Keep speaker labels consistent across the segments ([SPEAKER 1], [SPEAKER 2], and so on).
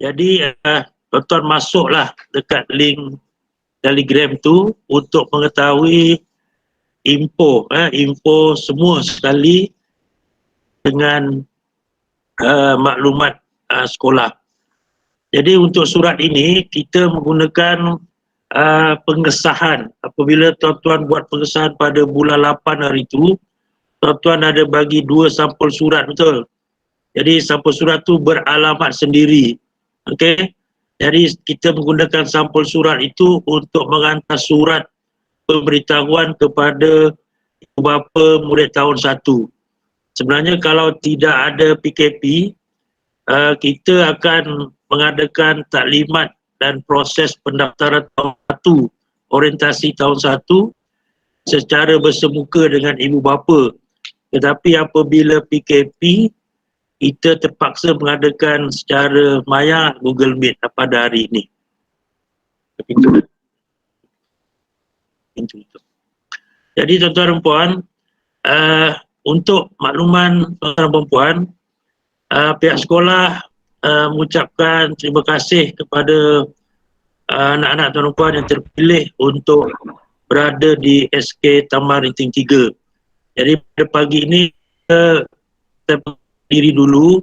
[SPEAKER 1] Jadi tuan-tuan masuklah dekat link Telegram tu untuk mengetahui info semua sekali dengan maklumat sekolah. Jadi untuk surat ini kita menggunakan pengesahan. Apabila tuan-tuan buat pengesahan pada bulan 8 hari itu, tuan-tuan ada bagi 2 sampul surat, betul? Jadi sampul surat tu beralamat sendiri. Okey. Jadi kita menggunakan sampul surat itu untuk menghantar surat pemberitahuan kepada ibu bapa murid tahun 1. Sebenarnya kalau tidak ada PKP, kita akan mengadakan taklimat dan proses pendaftaran tahun 1, orientasi tahun 1 secara bersemuka dengan ibu bapa. Tetapi apabila PKP, kita terpaksa mengadakan secara maya Google Meet pada hari ini. Pintu. Jadi tuan-tuan dan puan, untuk makluman tuan-tuan dan puan, pihak sekolah mengucapkan terima kasih kepada anak-anak tuan dan puan yang terpilih untuk berada di SK Taman Rinting 3. Jadi pada pagi ini kita berdiri dulu.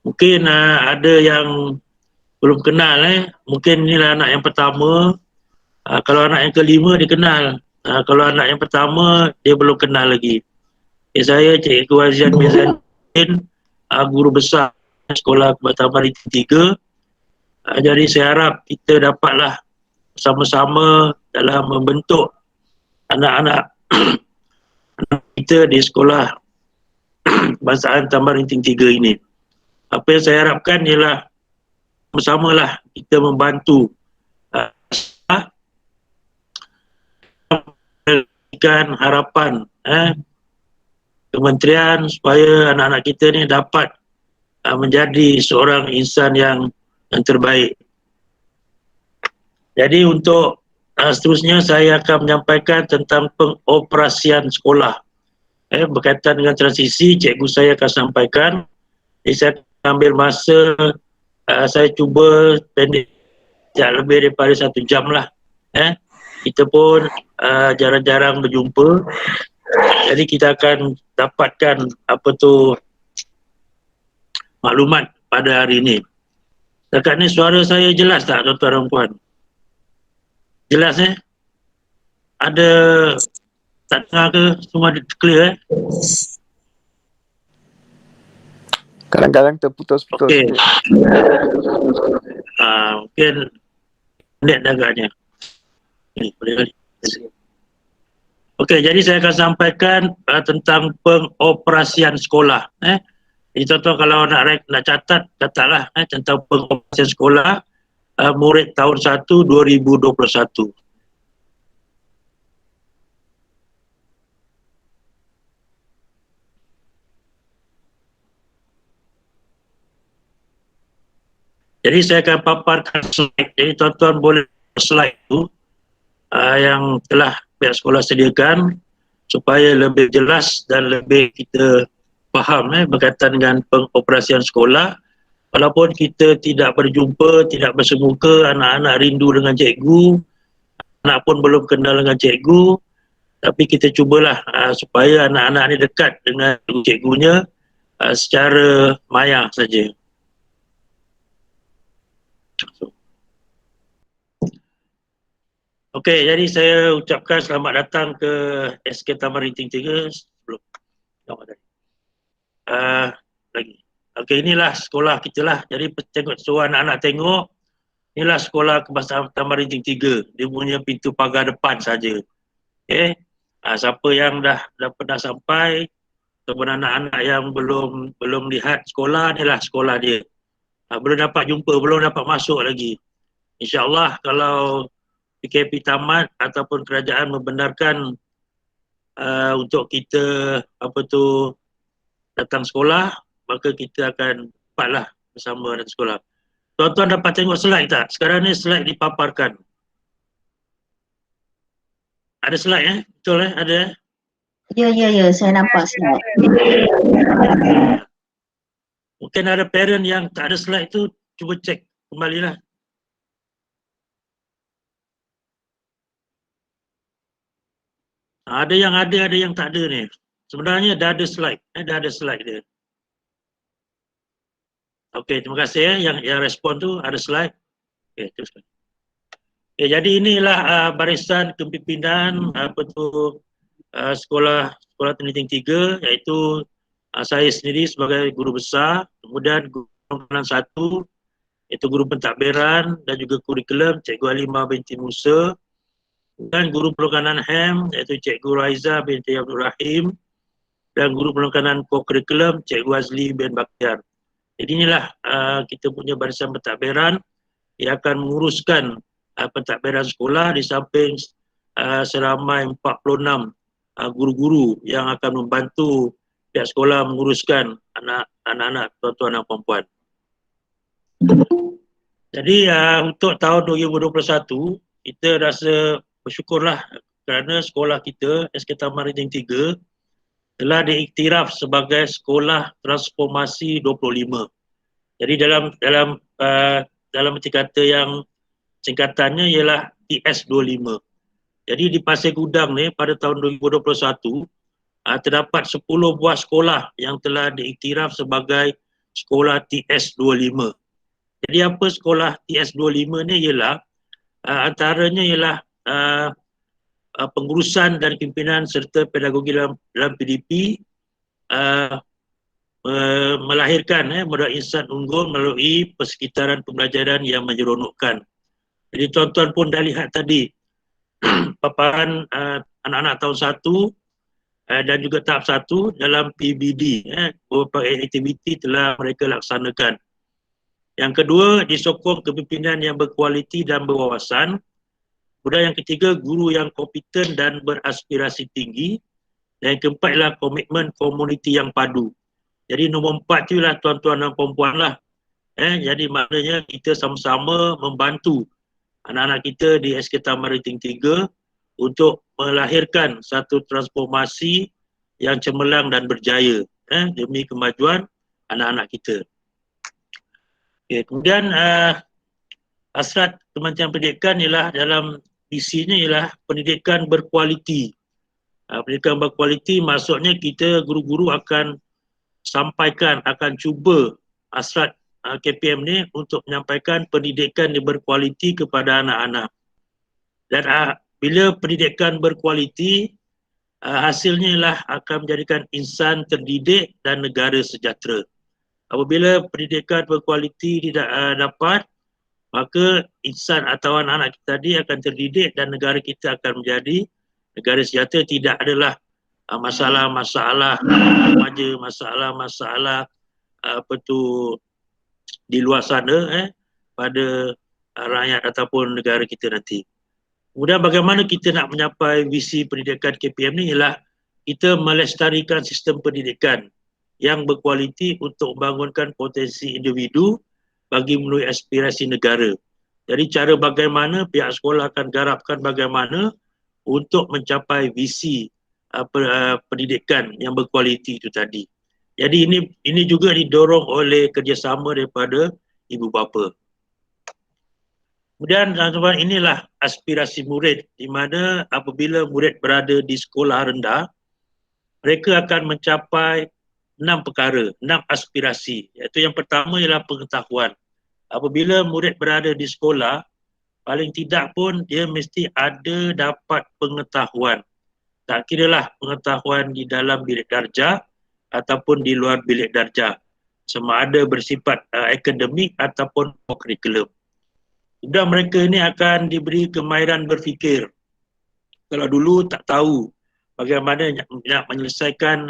[SPEAKER 1] Mungkin ada yang belum kenal mungkin inilah anak yang pertama. Kalau anak yang kelima dia kenal. Kalau anak yang pertama dia belum kenal lagi. Saya Cikgu Azian Mizanin, guru besar Sekolah Taman Rinting 3. Jadi saya harap kita dapatlah sama-sama dalam membentuk anak-anak kita di sekolah Kebangsaan Taman Rinting 3 ini. Apa yang saya harapkan ialah bersamalah kita membantu memberikan harapan kementerian supaya anak-anak kita ni dapat menjadi seorang insan yang terbaik. Jadi untuk seterusnya saya akan menyampaikan tentang pengoperasian sekolah. Berkaitan dengan transisi, cikgu saya akan sampaikan. Jadi saya akan ambil masa, saya cuba pendek, tidak lebih daripada 1 jam lah. Kita pun jarang-jarang berjumpa. Jadi kita akan dapatkan maklumat pada hari ini. Dekat ni suara saya jelas tak tuan-tuan dan puan? Jelas Ada tak dengar ke? Semua clear
[SPEAKER 2] Kadang-kadang terputus-putus.
[SPEAKER 1] Okey. Mungkin net agaknya. Okey, jadi saya akan sampaikan tentang pengoperasian sekolah. Jadi tuan-tuan kalau nak catat, catatlah tentang pengoperasian sekolah murid tahun 1 2021. Jadi saya akan paparkan slide. Jadi tuan-tuan boleh slide itu yang telah pihak sekolah sediakan supaya lebih jelas dan lebih kita faham berkaitan dengan pengoperasian sekolah. Walaupun kita tidak berjumpa, tidak bersemuka, anak-anak rindu dengan cikgu, anak pun belum kenal dengan cikgu, tapi kita cubalah supaya anak-anak ni dekat dengan cikgunya secara maya saja. Okey, jadi saya ucapkan selamat datang ke SK Taman Rinting 3 sebelum lagi. Okey, inilah sekolah kita lah. Jadi tengok suruh anak-anak tengok. Inilah sekolah Kebangsaan Taman Rinting 3. Dia punya pintu pagar depan saja. Okey. Siapa yang dah pernah sampai ataupun anak-anak yang belum lihat sekolah, inilah sekolah dia. Belum dapat jumpa, belum dapat masuk lagi. InsyaAllah kalau PKP tamat ataupun kerajaan membenarkan untuk kita datang sekolah, maka kita akan dapatlah bersama dengan sekolah. Tuan-tuan dapat tengok slide tak? Sekarang ni slide dipaparkan. Ada slide Betul Ada
[SPEAKER 3] Ya, saya nampak slide.
[SPEAKER 1] Mungkin ada parent yang tak ada slide tu, cuba cek kembalilah. Ada yang tak ada ni. Sebenarnya dah ada slide, dah ada slide dia. Okey, terima kasih yang respon tu ada slide. Okey, teruskan. Okay, jadi inilah barisan kepimpinan sekolah teknik tinggi 3, iaitu saya sendiri sebagai guru besar, kemudian guru pelajaran 1 iaitu guru pentadbiran dan juga kurikulum Cikgu Halimah binti Musa, dan guru pelengkanan HAM iaitu Cikgu Raiza binti Abdul Rahim, dan guru pelengkanan kokurikulum Cikgu Azli bin Bakhtiar. Jadi inilah kita punya barisan pentadbiran yang akan menguruskan pentadbiran sekolah di samping seramai 46 guru-guru yang akan membantu pihak sekolah menguruskan anak-anak tuan-tuan dan puan-puan. Jadi untuk tahun 2021, kita rasa bersyukurlah kerana sekolah kita, SK Taman Rinting 3, telah diiktiraf sebagai sekolah transformasi 25. Jadi dalam erti kata yang singkatannya ialah TS25. Jadi di Pasir Gudang ni pada tahun 2021, terdapat 10 buah sekolah yang telah diiktiraf sebagai sekolah TS25. Jadi apa sekolah TS25 ni ialah antaranya ialah pengurusan dan pimpinan serta pedagogi dalam PDP, melahirkan modal insan unggul melalui persekitaran pembelajaran yang menyeronokkan. Jadi tuan-tuan pun dah lihat tadi paparan anak-anak tahun 1 dan juga tahap 1 dalam PBD, beberapa aktiviti telah mereka laksanakan. Yang kedua, disokong kepimpinan yang berkualiti dan berwawasan. Kemudian yang ketiga, guru yang kompeten dan beraspirasi tinggi. Dan yang keempat ialah komitmen komuniti yang padu. Jadi nombor 4 tu ialah tuan-tuan dan puan-puan lah. Jadi maknanya kita sama-sama membantu anak-anak kita di SK Taman Rinting 3 untuk melahirkan satu transformasi yang cemerlang dan berjaya demi kemajuan anak-anak kita. Okay, kemudian hasrat Kementerian Pendidikan ialah dalam visinya ialah pendidikan berkualiti. Pendidikan berkualiti maksudnya kita guru-guru akan sampaikan, akan cuba hasrat KPM ni untuk menyampaikan pendidikan yang berkualiti kepada anak-anak. Dan bila pendidikan berkualiti, hasilnya ialah akan menjadikan insan terdidik dan negara sejahtera. Apabila pendidikan berkualiti tidak dapat, maka insan atau anak-anak kita tadi akan terdidik dan negara kita akan menjadi negara sejahtera. Tidak adalah masalah-masalah remaja, masalah-masalah di luar sana pada rakyat ataupun negara kita nanti. Kemudian bagaimana kita nak mencapai visi pendidikan KPM ni ialah kita melestarikan sistem pendidikan yang berkualiti untuk membangunkan potensi individu bagi memenuhi aspirasi negara. Jadi cara bagaimana pihak sekolah akan garapkan bagaimana untuk mencapai visi pendidikan yang berkualiti itu tadi. Jadi ini juga didorong oleh kerjasama daripada ibu bapa. Kemudian teman-teman, inilah aspirasi murid, di mana apabila murid berada di sekolah rendah, mereka akan mencapai 6 perkara, 6 aspirasi. Iaitu yang pertama ialah pengetahuan. Apabila murid berada di sekolah, paling tidak pun dia mesti ada dapat pengetahuan. Tak kiralah pengetahuan di dalam bilik darjah ataupun di luar bilik darjah. Sama ada bersifat akademik ataupun kurikulum. Kemudian mereka ini akan diberi kemahiran berfikir. Kalau dulu tak tahu bagaimana nak menyelesaikan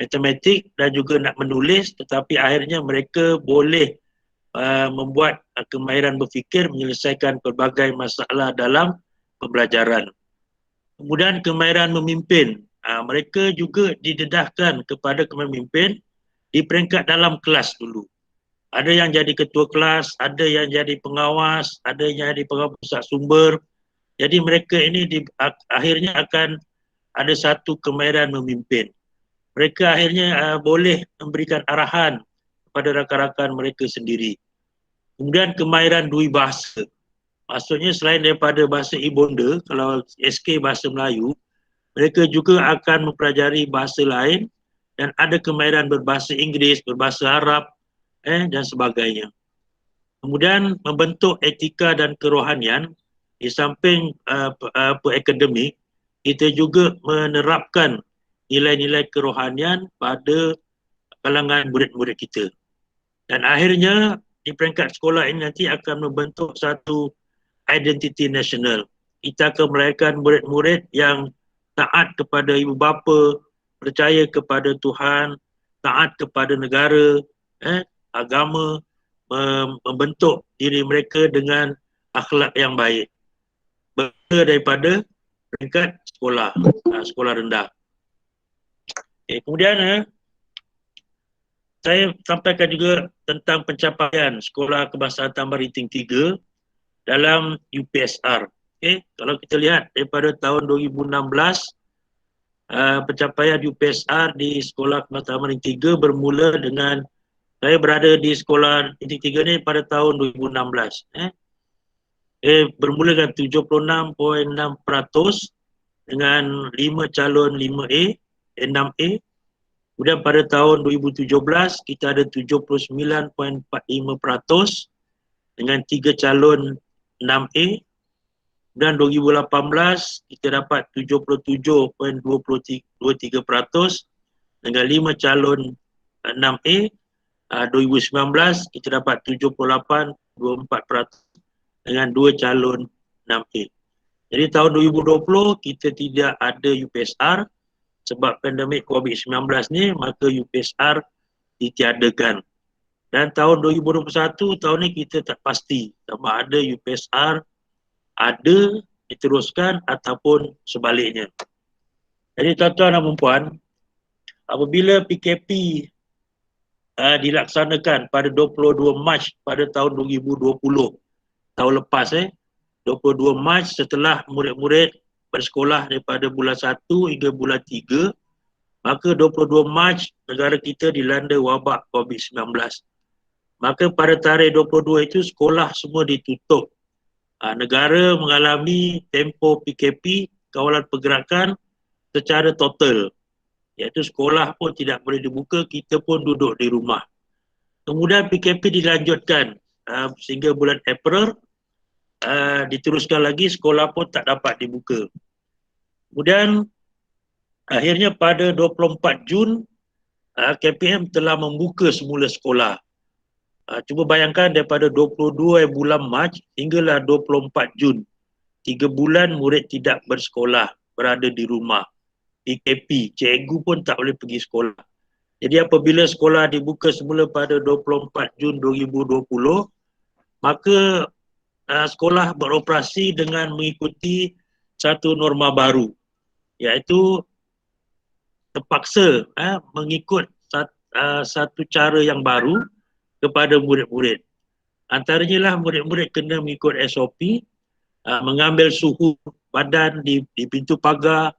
[SPEAKER 1] matematik dan juga nak menulis, tetapi akhirnya mereka boleh membuat kemahiran berfikir menyelesaikan pelbagai masalah dalam pembelajaran. Kemudian kemahiran memimpin. Mereka juga didedahkan kepada kepemimpin di peringkat dalam kelas dulu. Ada yang jadi ketua kelas, ada yang jadi pengawas, ada yang jadi pengawas pusat sumber. Jadi mereka ini akhirnya akan ada satu kemahiran memimpin. Mereka akhirnya boleh memberikan arahan kepada rakan-rakan mereka sendiri. Kemudian kemahiran dui bahasa. Maksudnya selain daripada bahasa ibunda, kalau SK bahasa Melayu, mereka juga akan mempelajari bahasa lain dan ada kemahiran berbahasa Inggeris, berbahasa Arab dan sebagainya. Kemudian membentuk etika dan kerohanian. Di samping akademik, kita juga menerapkan nilai-nilai kerohanian pada kalangan murid-murid kita. Dan akhirnya di peringkat sekolah ini nanti akan membentuk satu identiti nasional. Kita akan melahirkan murid-murid yang taat kepada ibu bapa, percaya kepada Tuhan, taat kepada negara, agama, membentuk diri mereka dengan akhlak yang baik. Bermula daripada peringkat sekolah, sekolah rendah. Kemudian saya sampaikan juga tentang pencapaian Sekolah Kebangsaan Tambah Riting 3 dalam UPSR. Kalau kita lihat daripada tahun 2016, pencapaian UPSR di Sekolah Kebangsaan Tambah Riting 3 bermula dengan saya berada di Sekolah Riting 3 ni pada tahun 2016. Bermula dengan 76.6% dengan 5 calon 5A, 6A. Kemudian pada tahun 2017 kita ada 79.45% dengan 3 calon 6A. Dan 2018 kita dapat 77.23% dengan 5 calon 6A. 2019 kita dapat 78.24% dengan 2 calon 6A. Jadi tahun 2020 kita tidak ada UPSR sebab pandemik COVID-19 ni, maka UPSR ditiadakan. Dan tahun 2021, tahun ni kita tak pasti sama ada UPSR ada diteruskan ataupun sebaliknya. Jadi tuan-tuan dan puan, apabila PKP dilaksanakan pada 22 Mac pada tahun 2020, tahun lepas 22 Mac setelah murid-murid bersekolah daripada bulan 1 hingga bulan 3, maka 22 Mac negara kita dilanda wabak COVID-19. Maka pada tarikh 22 itu sekolah semua ditutup. Negara mengalami tempoh PKP, kawalan pergerakan secara total. Iaitu sekolah pun tidak boleh dibuka, kita pun duduk di rumah. Kemudian PKP dilanjutkan sehingga bulan April, diteruskan lagi, sekolah pun tak dapat dibuka. Kemudian akhirnya pada 24 Jun, KPM telah membuka semula sekolah. Cuba bayangkan daripada 22 bulan Mac hinggalah 24 Jun. 3 bulan murid tidak bersekolah, berada di rumah. PKP, cikgu pun tak boleh pergi sekolah. Jadi apabila sekolah dibuka semula pada 24 Jun 2020, maka sekolah beroperasi dengan mengikuti satu norma baru, iaitu terpaksa mengikut satu cara yang baru kepada murid-murid. Antaranya lah murid-murid kena mengikut SOP, mengambil suhu badan di pintu pagar,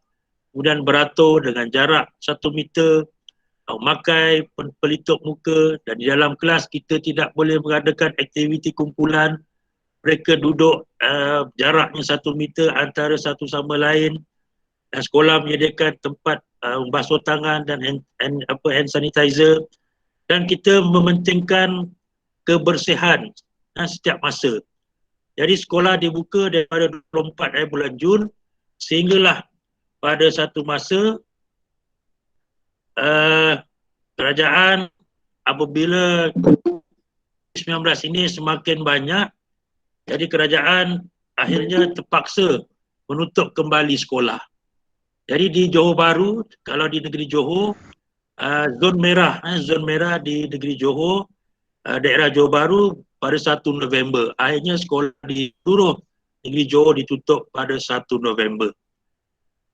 [SPEAKER 1] kemudian beratur dengan jarak 1 meter, memakai pelitup muka, dan di dalam kelas kita tidak boleh mengadakan aktiviti kumpulan. Mereka duduk jaraknya 1 meter antara satu sama lain, dan sekolah menyediakan tempat basuh tangan dan hand sanitizer, dan kita mementingkan kebersihan setiap masa. Jadi sekolah dibuka daripada 24 bulan Jun sehinggalah pada satu masa kerajaan apabila COVID-19 ini semakin banyak, jadi kerajaan akhirnya terpaksa menutup kembali sekolah. Jadi di Johor Bahru, kalau di negeri Johor, zon merah di negeri Johor, daerah Johor Bahru pada 1 November. Akhirnya sekolah di seluruh negeri Johor ditutup pada 1 November.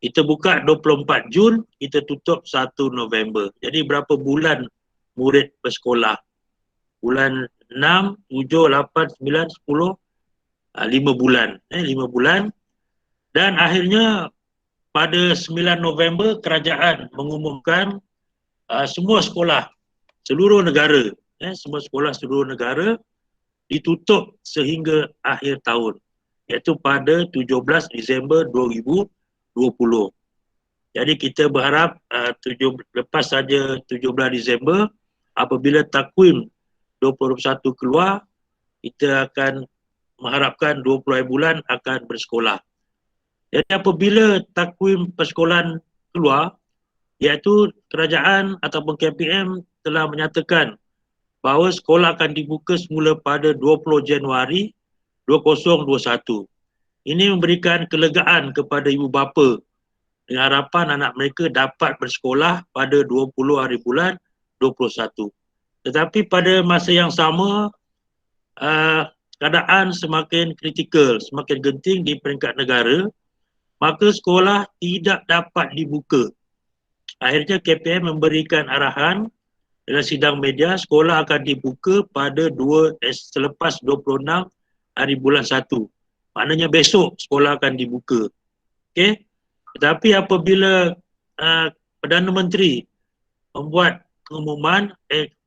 [SPEAKER 1] Kita buka 24 Jun, kita tutup 1 November. Jadi berapa bulan murid bersekolah? Bulan 6, 7, 8, 9, 10, 5 bulan. 5 bulan. Dan akhirnya pada 9 November kerajaan mengumumkan semua sekolah seluruh negara semua sekolah seluruh negara ditutup sehingga akhir tahun, iaitu pada 17 Disember 2020. Jadi kita berharap lepas saja 17 Disember, apabila takwim 2021 keluar, kita akan mengharapkan 20 hari bulan akan bersekolah. Jadi apabila takwim persekolahan keluar, iaitu kerajaan ataupun KPM telah menyatakan bahawa sekolah akan dibuka semula pada 20 Januari 2021. Ini memberikan kelegaan kepada ibu bapa dengan harapan anak mereka dapat bersekolah pada 20 hari bulan 21. Tetapi pada masa yang sama, keadaan semakin kritikal, semakin genting di peringkat negara, maka sekolah tidak dapat dibuka. Akhirnya KPM memberikan arahan dalam sidang media, sekolah akan dibuka pada selepas 26 hari bulan 1. Maknanya besok sekolah akan dibuka. Okey. Tetapi apabila Perdana Menteri membuat pengumuman,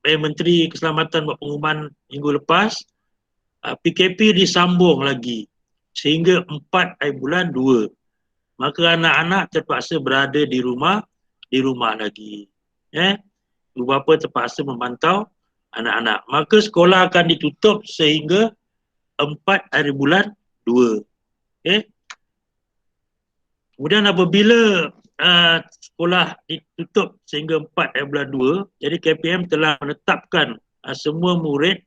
[SPEAKER 1] Menteri Keselamatan buat pengumuman minggu lepas, PKP disambung lagi sehingga 4 hari bulan 2. Maka anak-anak terpaksa berada di rumah lagi. Ibu bapa terpaksa memantau anak-anak. Maka sekolah akan ditutup sehingga 4 hari bulan 2. Kemudian apabila sekolah ditutup sehingga 4 hari bulan 2, jadi KPM telah menetapkan semua murid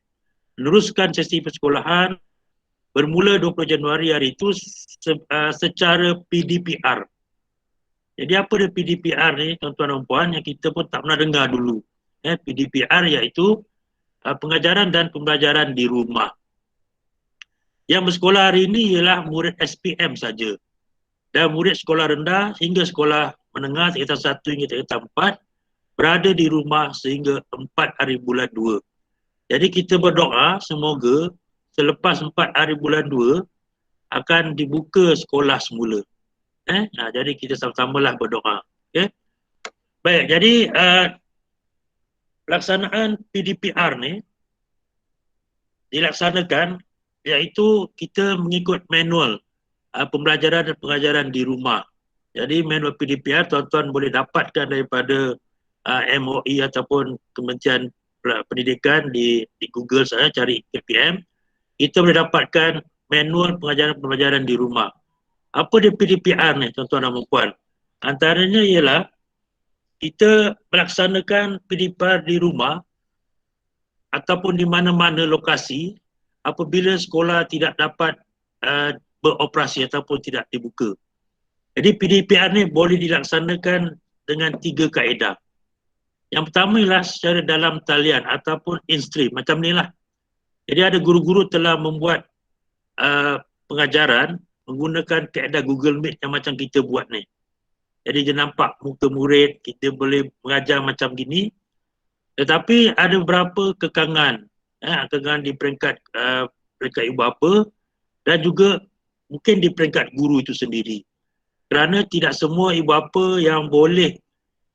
[SPEAKER 1] meneruskan sesi persekolahan bermula 20 Januari hari itu secara PDPR. Jadi apa dia PDPR ni, tuan-tuan dan puan, yang kita pun tak pernah dengar dulu. PDPR iaitu pengajaran dan pembelajaran di rumah. Yang bersekolah hari ini ialah murid SPM saja. Dan murid sekolah rendah hingga sekolah menengah tingkatan 1 hingga tingkatan 4 berada di rumah sehingga 4 hari bulan 2. Jadi kita berdoa semoga selepas 4 hari bulan 2 akan dibuka sekolah semula. Jadi kita sama-samalah berdoa. Baik, jadi pelaksanaan PDPR ni dilaksanakan iaitu kita mengikut manual pembelajaran dan pengajaran di rumah. Jadi manual PDPR tuan-tuan boleh dapatkan daripada MOE ataupun Kementerian Pendidikan di Google saya, cari KPM. Kita boleh dapatkan manual pengajaran di rumah. Apa dia PDPR ni tuan-tuan dan puan? Antaranya ialah kita melaksanakan PDPR di rumah ataupun di mana-mana lokasi apabila sekolah tidak dapat beroperasi ataupun tidak dibuka. Jadi PDPR ni boleh dilaksanakan dengan 3 kaedah. Yang pertama ialah secara dalam talian ataupun in-stream, macam ni lah. Jadi ada guru-guru telah membuat pengajaran menggunakan kaedah Google Meet yang macam kita buat ni. Jadi dia nampak muka murid, kita boleh mengajar macam gini. Tetapi ada beberapa kekangan, kekangan di peringkat ibu bapa dan juga mungkin di peringkat guru itu sendiri. Kerana tidak semua ibu bapa yang boleh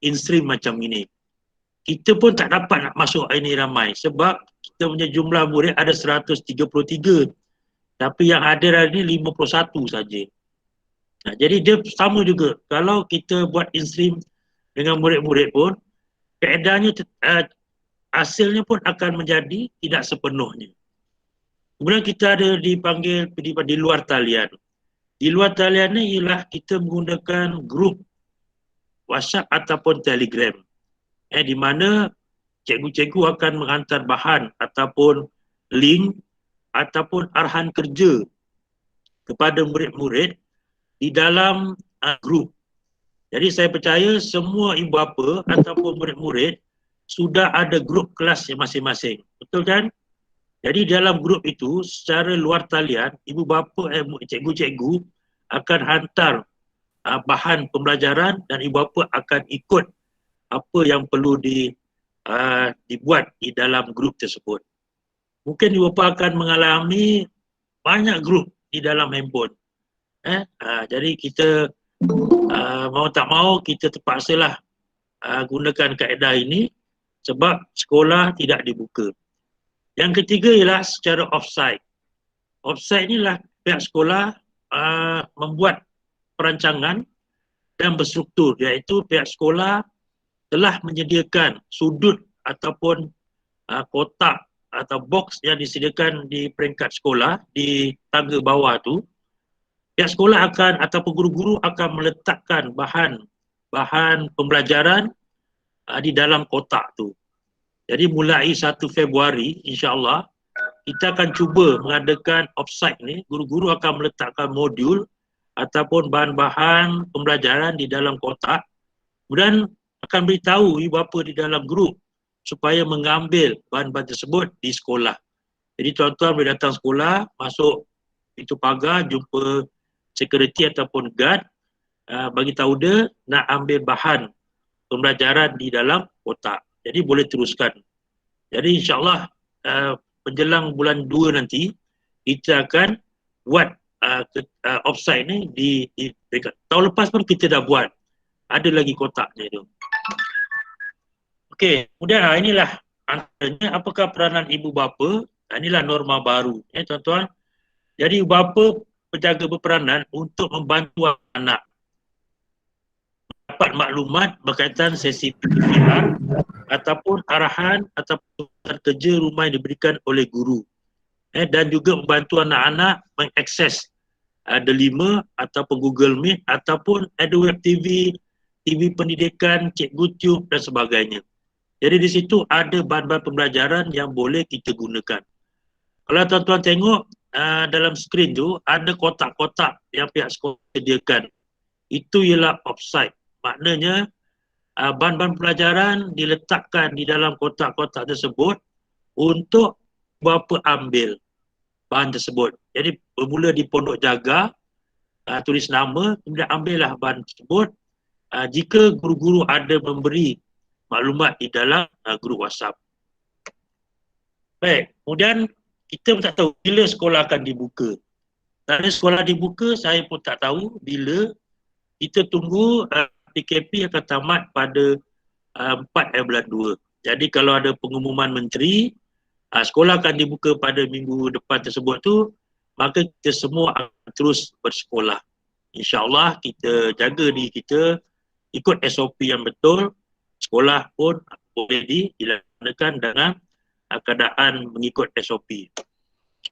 [SPEAKER 1] in-stream macam ini. Kita pun tak dapat nak masuk ini ramai sebab kita punya jumlah murid ada 133. Tapi yang hadir hari ini 51 saja. Jadi dia sama juga. Kalau kita buat in-stream dengan murid-murid pun, kaedahnya hasilnya pun akan menjadi tidak sepenuhnya. Kemudian kita ada dipanggil di luar talian. Di luar talian ni ialah kita menggunakan grup WhatsApp ataupun Telegram. Di mana cikgu-cikgu akan menghantar bahan ataupun link ataupun arahan kerja kepada murid-murid di dalam grup. Jadi saya percaya semua ibu bapa ataupun murid-murid sudah ada grup kelas masing-masing. Betul kan? Jadi dalam grup itu secara luar talian, ibu bapa cikgu-cikgu akan hantar bahan pembelajaran dan ibu bapa akan ikut apa yang perlu dibuat di dalam grup tersebut. Mungkin ibu bapa akan mengalami banyak grup di dalam handphone. Jadi kita mau tak mau kita terpaksalah gunakan kaedah ini sebab sekolah tidak dibuka. Yang ketiga ialah secara offsite. Offsite inilah pihak sekolah membuat perancangan dan berstruktur, iaitu pihak sekolah telah menyediakan sudut ataupun kotak atau box yang disediakan di peringkat sekolah di tangga bawah tu. Pihak sekolah akan ataupun guru-guru akan meletakkan bahan pembelajaran di dalam kotak tu. Jadi mulai 1 Februari insya-Allah kita akan cuba mengadakan offsite ni, guru-guru akan meletakkan modul ataupun bahan-bahan pembelajaran di dalam kotak. Kemudian akan beritahu ibu bapa di dalam grup supaya mengambil bahan-bahan tersebut di sekolah. Jadi tuan-tuan boleh datang sekolah, masuk pintu pagar, jumpa security ataupun guard, bagi tahu dia nak ambil bahan pembelajaran di dalam kotak. Jadi boleh teruskan. Jadi insya-Allah menjelang bulan 2 nanti kita akan buat offsite ni di tahun lepas pun kita dah buat. Ada lagi kotaknya tu. Okey, kemudian inilah antaranya apakah peranan ibu bapa. Inilah norma baru tuan-tuan. Jadi ibu bapa penjaga berperanan untuk membantu anak dapat maklumat berkaitan sesi PCR ataupun arahan ataupun kerja rumah yang diberikan oleh guru. Dan juga membantu anak-anak mengakses Delima ataupun Google Meet ataupun Edweb TV, TV pendidikan, Cikgu Tube dan sebagainya. Jadi di situ ada bahan-bahan pembelajaran yang boleh kita gunakan. Kalau tuan-tuan tengok dalam skrin tu ada kotak-kotak yang pihak sekolah sediakan. Itu ialah offsite. Maknanya bahan-bahan pelajaran diletakkan di dalam kotak-kotak tersebut untuk bapa ambil bahan tersebut. Jadi bermula di Pondok Jaga, tulis nama, kemudian ambillah bahan tersebut jika guru-guru ada memberi maklumat di dalam grup WhatsApp. Baik, kemudian kita pun tak tahu bila sekolah akan dibuka. Kalau sekolah dibuka, saya pun tak tahu bila. Kita tunggu PKP akan tamat pada 4 bulan 2. Jadi kalau ada pengumuman menteri, sekolah akan dibuka pada minggu depan tersebut tu, maka kita semua akan terus bersekolah. InsyaAllah kita jaga diri kita, ikut SOP yang betul, sekolah pun boleh dilaksanakan dengan keadaan mengikut SOP.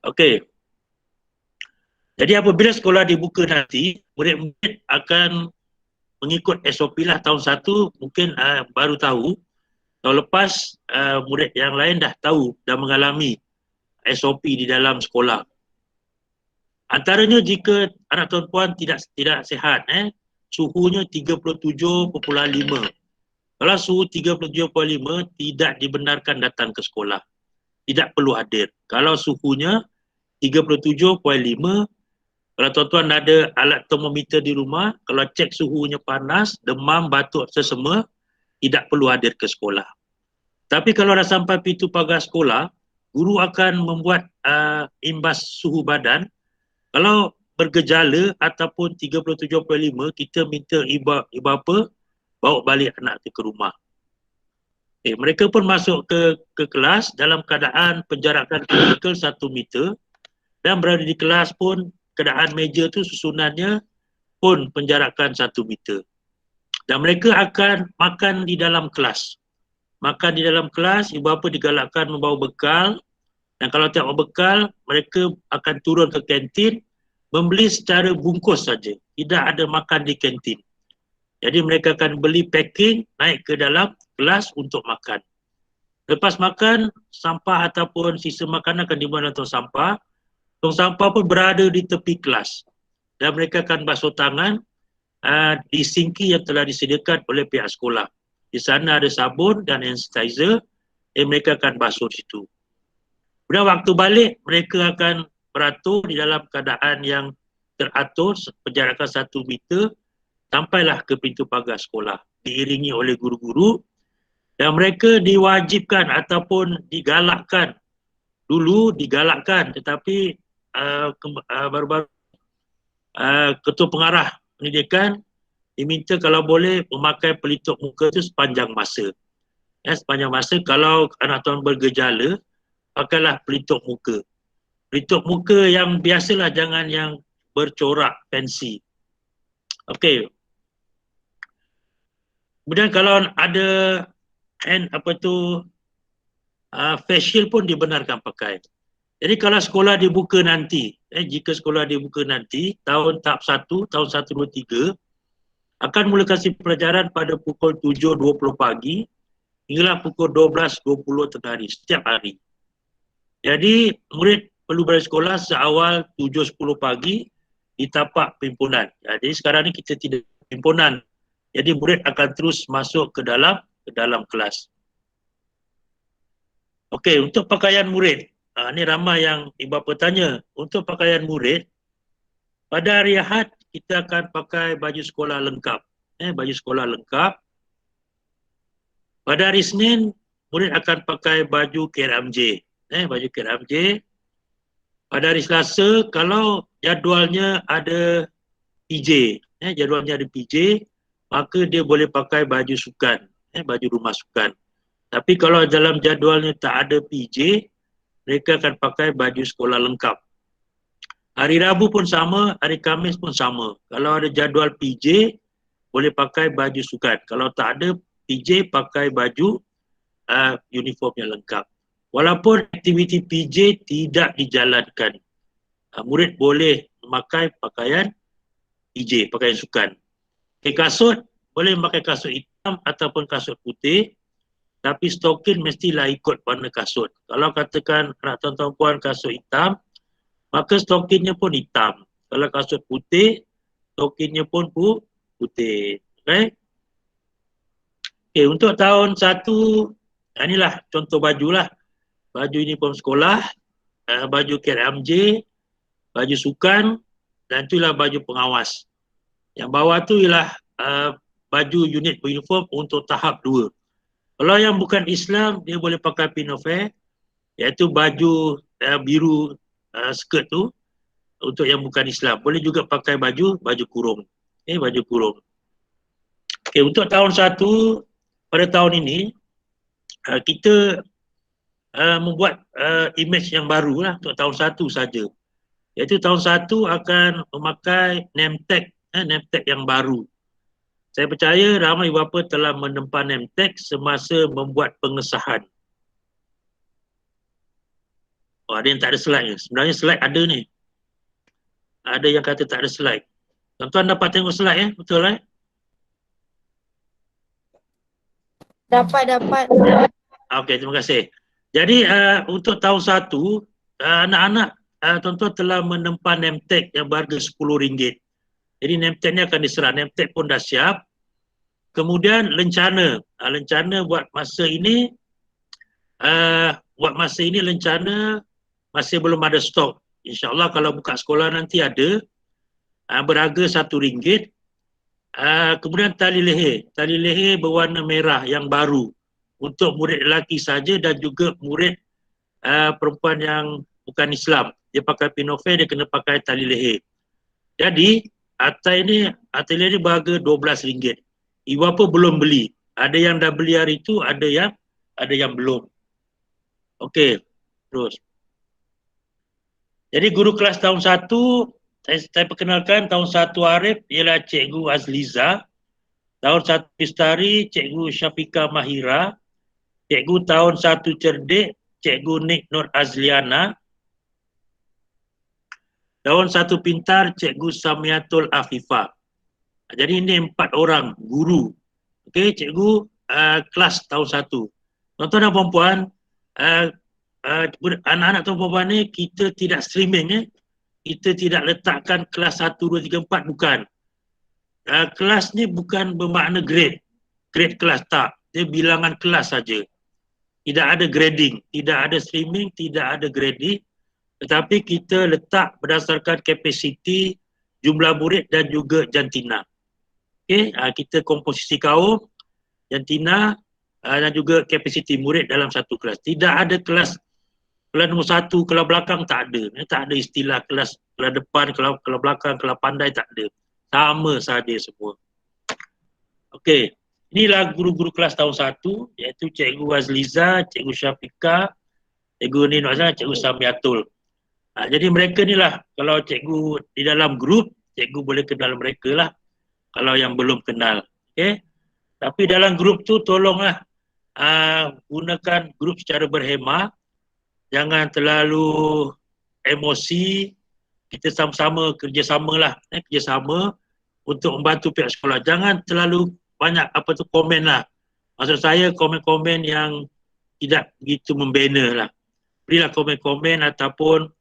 [SPEAKER 1] Okey. Jadi apabila sekolah dibuka nanti, murid-murid akan mengikut SOP lah. Tahun 1 mungkin baru tahu. Tahun lepas murid yang lain dah tahu, dah mengalami SOP di dalam sekolah. Antaranya jika anak tuan-puan tidak sihat, suhunya 37.5. Kalau suhu 37.5 tidak dibenarkan datang ke sekolah. Tidak perlu hadir. Kalau suhunya 37.5, kalau tuan-tuan ada alat termometer di rumah, kalau cek suhunya panas, demam, batuk, sesama, tidak perlu hadir ke sekolah. Tapi kalau dah sampai pintu pagar sekolah, guru akan membuat imbas suhu badan. Kalau bergejala ataupun 37.5, kita minta ibu bapa bawa balik anak ke rumah. Mereka pun masuk ke kelas dalam keadaan penjarakan fizikal 1 meter dan berada di kelas pun keadaan meja tu susunannya pun penjarakan 1 meter. Dan mereka akan makan di dalam kelas. Makan di dalam kelas, ibu bapa digalakkan membawa bekal, dan kalau tak bawa bekal, mereka akan turun ke kantin, membeli secara bungkus saja. Tidak ada makan di kantin. Jadi mereka akan beli packing, naik ke dalam kelas untuk makan. Lepas makan, sampah ataupun sisa makanan akan dibuang dalam tong sampah. Tong sampah pun berada di tepi kelas. Dan mereka akan basuh tangan di sinki yang telah disediakan oleh pihak sekolah. Di sana ada sabun dan hand sanitizer, mereka akan basuh di situ. Kemudian waktu balik, mereka akan beratur di dalam keadaan yang teratur, penjarakan 1 meter, sampailah ke pintu pagar sekolah, diiringi oleh guru-guru, dan mereka diwajibkan ataupun digalakkan, tetapi baru-baru ketua pengarah pendidikan diminta kalau boleh memakai pelitup muka itu sepanjang masa. Sepanjang masa kalau anak tuan bergejala, pakailah pelitup muka. Pelitup muka yang biasalah, jangan yang bercorak fancy. Okey. Kemudian kalau ada face shield pun dibenarkan pakai. Jadi kalau sekolah dibuka nanti, jika sekolah dibuka nanti, tahun tahap 1, tahun 1, 2, 3, akan mula kasih pelajaran pada pukul 7.20 pagi hinggalah pukul 12.20 tengah hari, setiap hari. Jadi murid perlu balik sekolah seawal 7.10 pagi di tapak pimpinan. Jadi sekarang ni kita tidak pimpinan. Jadi murid akan terus masuk ke dalam kelas. Okey, untuk pakaian murid. Ni ramai yang ibu bapa tanya. Untuk pakaian murid, pada hari Ahad kita akan pakai baju sekolah lengkap. Baju sekolah lengkap. Pada hari Isnin, murid akan pakai baju KRMJ. Baju KRMJ. Pada hari Selasa, kalau jadualnya ada PJ, jadualnya ada PJ, maka dia boleh pakai baju sukan, baju rumah sukan. Tapi kalau dalam jadualnya tak ada PJ, mereka akan pakai baju sekolah lengkap. Hari Rabu pun sama, hari Khamis pun sama. Kalau ada jadual PJ, boleh pakai baju sukan. Kalau tak ada PJ, pakai baju uniform yang lengkap. Walaupun aktiviti PJ tidak dijalankan, murid boleh memakai pakaian PJ, pakaian sukan. Kasut, boleh memakai kasut hitam ataupun kasut putih. Tapi stokin mestilah ikut warna kasut. Kalau katakan anak tuan-tuan puan kasut hitam, maka stokinnya pun hitam. Kalau kasut putih, stokinnya pun putih. Okay? Okay, untuk tahun 1, inilah contoh baju lah. Baju uniform sekolah, baju KRMJ, baju sukan, dan itulah baju pengawas. Yang bawah tu ialah baju unit uniform untuk tahap 2. Kalau yang bukan Islam, dia boleh pakai pinafore, iaitu baju biru skirt tu, untuk yang bukan Islam. Boleh juga pakai baju kurung. Baju kurung. Okay, untuk tahun 1, pada tahun ini, kita membuat image yang baru lah untuk tahun 1 saja. Iaitu tahun 1 akan memakai name tag yang baru. Saya percaya ramai ibu bapa telah menempa name tag semasa membuat pengesahan. Ada yang tak ada slide ni. Sebenarnya slide ada ni. Ada yang kata tak ada slide. Tuan-tuan dapat tengok slide betul
[SPEAKER 3] Dapat.
[SPEAKER 1] Okey, terima kasih. Jadi untuk tahun 1, anak-anak tuan-tuan telah menempa name tag yang berharga RM10. Jadi name tag ni akan diserah. Name tag pun dah siap. Kemudian lencana buat masa ini, lencana masih belum ada stok. InsyaAllah kalau buka sekolah nanti ada, berharga RM1. Kemudian tali leher berwarna merah yang baru untuk murid lelaki saja dan juga murid perempuan yang bukan Islam. Dia pakai pinafore, dia kena pakai tali leher. Jadi tali leher ni berharga RM12. Ibu bapa belum beli. Ada yang dah beli hari itu, ada yang belum. Okey, terus. Jadi guru kelas tahun 1, saya perkenalkan tahun 1 Arif ialah Cikgu Azliza. Tahun 1 Pistari, Cikgu Syafika Mahira. Cikgu tahun 1 Cerdik, Cikgu Nik Nur Azliana. Tahun 1 Pintar, Cikgu Samiatul Afifah. Jadi ini 4 orang guru. Okey, cikgu kelas tahun 1. Tuan-tuan dan puan-puan, anak-anak tuan puan ni kita tidak streaming kita tidak letakkan kelas 1, 2, 3, 4, bukan. Kelas ni bukan bermakna grade kelas, tak. Dia bilangan kelas saja. Tidak ada grading, tidak ada streaming, tidak ada grading, tetapi kita letak berdasarkan kapasiti jumlah murid dan juga jantina. Okey, kita komposisi kaum, jantina dan juga kapasiti murid dalam satu kelas. Tidak ada kelas nombor 1, kelas belakang, tak ada. Tak ada istilah kelas depan, kelas belakang, kelas pandai, tak ada. Sama saja semua. Okey, inilah guru-guru kelas tahun 1, iaitu Cikgu Azliza, Cikgu Syafika, Cikgu ni Nur Azhar, Cikgu Samiatul. Jadi mereka ni lah, kalau cikgu di dalam grup, cikgu boleh kenal mereka lah kalau yang belum kenal. Okay? Tapi dalam grup tu tolonglah gunakan grup secara berhemah, jangan terlalu emosi, kita sama-sama kerjasama lah, kerjasama untuk membantu pihak sekolah. Jangan terlalu banyak komen lah. Maksud saya komen-komen yang tidak begitu membina lah. Berilah komen-komen ataupun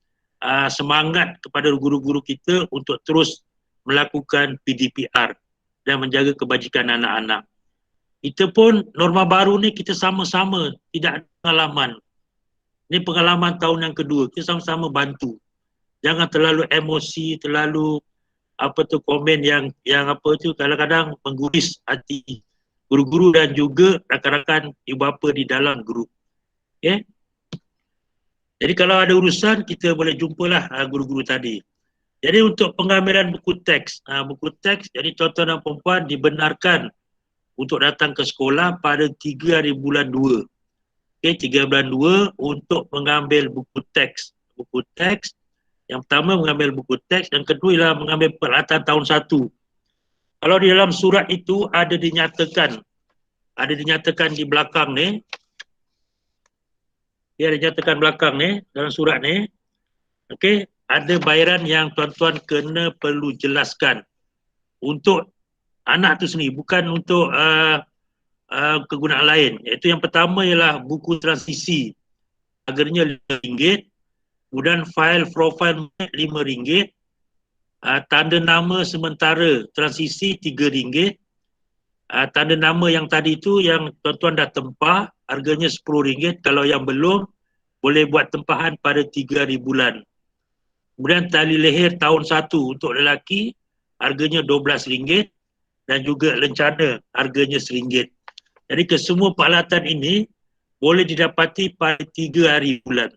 [SPEAKER 1] semangat kepada guru-guru kita untuk terus melakukan PDPR dan menjaga kebajikan anak-anak. Kita pun norma baru ni kita sama-sama, tidak ada pengalaman. Ini pengalaman tahun yang kedua, kita sama-sama bantu. Jangan terlalu emosi, terlalu komen yang kadang-kadang mengguris hati guru-guru dan juga rakan-rakan ibu bapa di dalam grup. Okay? Jadi kalau ada urusan, kita boleh jumpalah guru-guru tadi. Jadi untuk pengambilan buku teks, jadi tuan-tuan dan puan dibenarkan untuk datang ke sekolah pada 3 hari bulan 2. Okay, 3 bulan 2 untuk mengambil buku teks. Buku teks, yang pertama mengambil buku teks, yang kedua ialah mengambil peralatan tahun 1. Kalau di dalam surat itu ada dinyatakan di belakang ni, dia dinyatakan belakang ni, dalam surat ni, okay, ada bayaran yang tuan-tuan kena perlu jelaskan untuk anak tu sendiri, bukan untuk kegunaan lain. Iaitu yang pertama ialah buku transisi, harganya RM5, kemudian file profile RM5, tanda nama sementara transisi RM3, tanda nama yang tadi tu yang tuan-tuan dah tempah, harganya RM10. Kalau yang belum, boleh buat tempahan pada 3 hari bulan. Kemudian tali leher tahun 1 untuk lelaki, harganya RM12, dan juga lencana harganya RM1. Jadi kesemua peralatan ini boleh didapati pada 3 hari bulan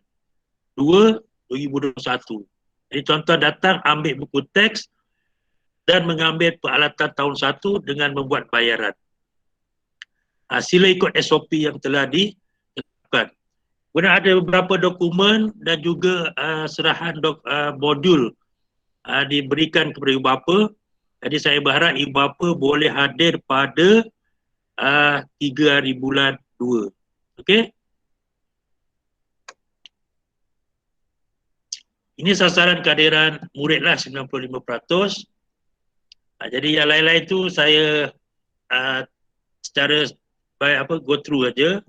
[SPEAKER 1] 2, 2021. Jadi tuan-tuan datang ambil buku teks dan mengambil peralatan tahun 1 dengan membuat bayaran. Sila ikut SOP yang telah ditetapkan. Kemudian ada beberapa dokumen dan juga serahan modul diberikan kepada ibu bapa. Jadi saya berharap ibu bapa boleh hadir pada 3 hari bulan 2. Okey? Ini sasaran kehadiran murid lah 95%. Jadi yang lain-lain tu saya secara go through aja.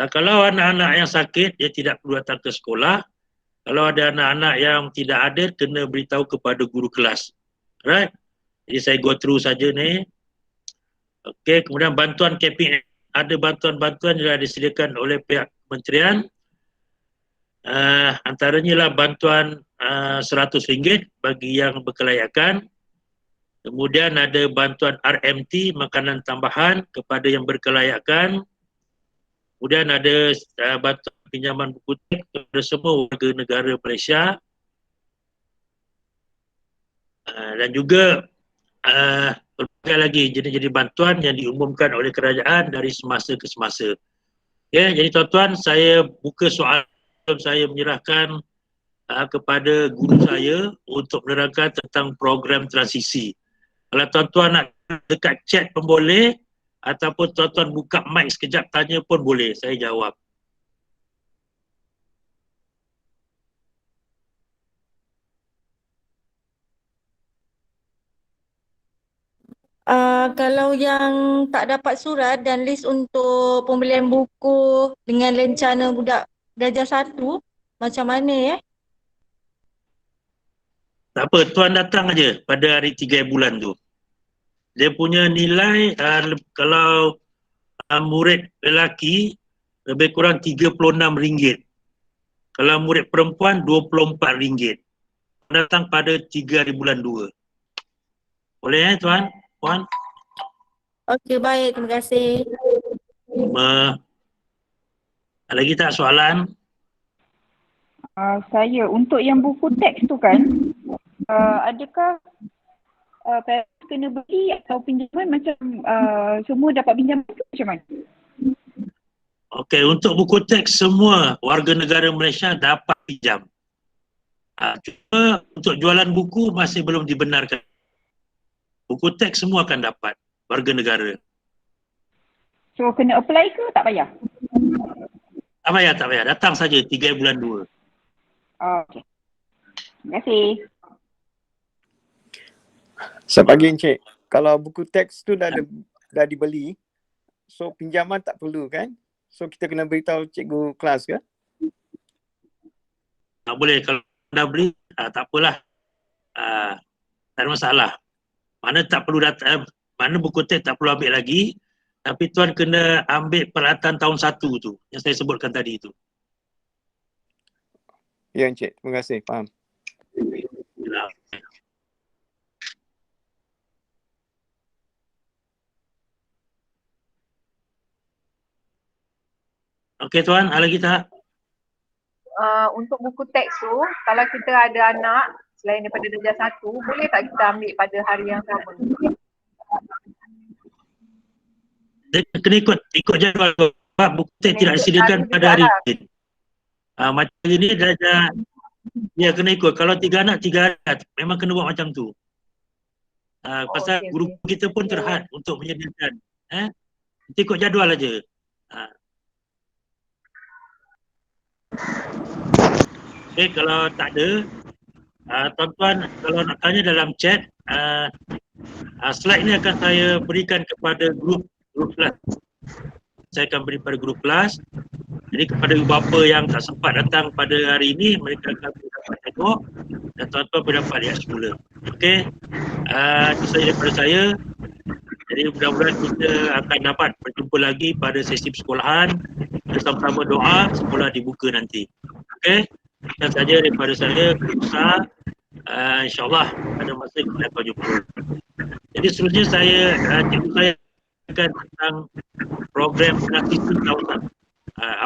[SPEAKER 1] Kalau anak-anak yang sakit, dia tidak perlu datang ke sekolah. Kalau ada anak-anak yang tidak hadir, kena beritahu kepada guru kelas. Right? Jadi saya go through saja ni. Okey, kemudian bantuan KPM. Ada bantuan-bantuan yang disediakan oleh pihak kementerian. Antaranya lah bantuan RM100 bagi yang berkelayakan. Kemudian ada bantuan RMT, makanan tambahan kepada yang berkelayakan. Kemudian ada bantuan pinjaman buku teks kepada semua warga negara Malaysia. Dan juga berbagai lagi jenis-jenis bantuan yang diumumkan oleh kerajaan dari semasa ke semasa. Ya, jadi tuan-tuan, saya buka soalan, saya menyerahkan kepada guru saya untuk menerangkan tentang program transisi. Kalau tuan-tuan nak dekat chat pun boleh, ataupun tuan-tuan buka mic sekejap tanya pun boleh, saya jawab.
[SPEAKER 3] Kalau yang tak dapat surat dan list untuk pembelian buku dengan lencana budak darjah 1, macam mana ya?
[SPEAKER 1] Tak apa, tuan datang aja pada hari 3 bulan tu. Dia punya nilai kalau murid lelaki lebih kurang RM36. Kalau murid perempuan RM24. Datang pada 3 hari bulan 2. Boleh tuan? Puan?
[SPEAKER 3] Okey, baik. Terima kasih.
[SPEAKER 1] Ada lagi tak soalan?
[SPEAKER 4] Saya untuk yang buku teks tu kan, adakah parents kena beli atau pinjaman macam semua dapat pinjaman tu macam mana?
[SPEAKER 1] Okey, untuk buku teks semua warga negara Malaysia dapat pinjam. Cuma untuk jualan buku masih belum dibenarkan. Buku teks semua akan dapat warga negara.
[SPEAKER 4] So kena apply ke tak payah?
[SPEAKER 1] Tak payah, tak payah. Datang saja 3 bulan 2.
[SPEAKER 4] Okey. Terima kasih.
[SPEAKER 2] Selamat pagi Encik. Kalau buku teks tu dah dibeli, so pinjaman tak perlu kan? So kita kena beritahu cikgu kelas ke?
[SPEAKER 1] Tak boleh. Kalau dah beli, tak apalah. Tak ada masalah. Mana tak perlu mana buku teks tak perlu ambil lagi. Tapi tuan kena ambil peralatan tahun 1 tu yang saya sebutkan tadi tu.
[SPEAKER 2] Ya Encik, terima kasih. Faham.
[SPEAKER 1] Okey tuan, ada lagi tak?
[SPEAKER 5] Untuk buku teks tu, kalau kita ada anak selain daripada darjah 1, boleh tak kita ambil pada hari yang sama?
[SPEAKER 1] Dia kena ikut jadual. Sebab buku teks tidak disediakan pada hari ini. Macam ini dia kena ikut. Kalau 3 anak, 3 anak. Memang kena buat macam tu. Pasal guru kita pun terhad untuk menyediakan. Kita ikut jadual aja. Okey, kalau tak ada, tuan-tuan kalau nak tanya dalam chat, slide ni akan saya berikan kepada grup kelas. Saya akan beri pada grup kelas. Jadi kepada ibu bapa yang tak sempat datang pada hari ini, mereka akan dapat tengok dan tuan-tuan boleh dapat lihat semula. Okey, itu saja daripada saya. Jadi mudah-mudahan kita akan dapat berjumpa lagi pada sesi persekolahan. Bersama-sama doa sekolah dibuka nanti. Okey, itu saja daripada saya. Besar. InsyaAllah pada masa kita akan jumpa. Jadi seterusnya cikgu saya akan tentang program transisi tahun 1.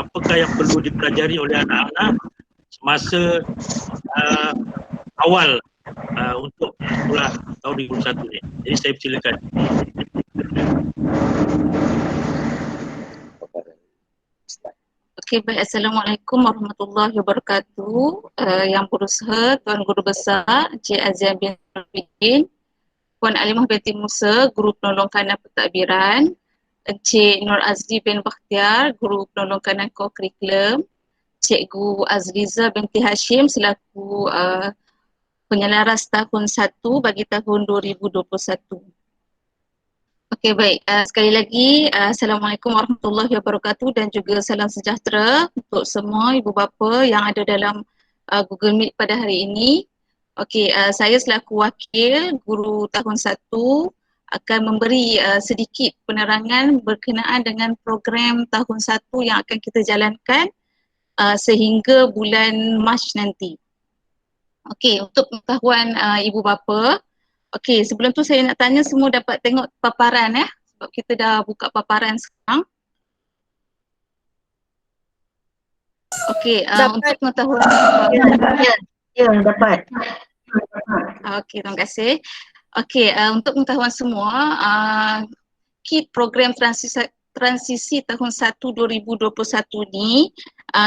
[SPEAKER 1] Apakah yang perlu dipelajari oleh anak-anak semasa awal untuk sekolah tahun 2021 ni. Jadi saya persilakan.
[SPEAKER 6] Okey, baik. Assalamualaikum warahmatullahi wabarakatuh. Yang berusaha Tuan Guru Besar Encik Azian bin Rafidin, Puan Alimah binti Musa, Guru Penolong Kanan Pentadbiran, Encik Nur Azli bin Bakhtiar, Guru Penolong Kanan Co-Curriculum, Cikgu Azliza binti Hashim selaku penyelaras tahun 1 bagi tahun 2021. Okey, baik. Sekali lagi, Assalamualaikum warahmatullahi wabarakatuh dan juga salam sejahtera untuk semua ibu bapa yang ada dalam Google Meet pada hari ini. Okey, saya selaku wakil guru tahun 1 akan memberi sedikit penerangan berkenaan dengan program tahun 1 yang akan kita jalankan sehingga bulan Mac nanti. Okey, untuk pengetahuan ibu bapa, okey, sebelum tu saya nak tanya semua dapat tengok paparan sebab kita dah buka paparan sekarang. Okey, untuk pengetahuan
[SPEAKER 7] Ya, dapat.
[SPEAKER 6] Okey, terima kasih. Okey, untuk pengetahuan semua, KIT program transisi tahun 1 2021 ni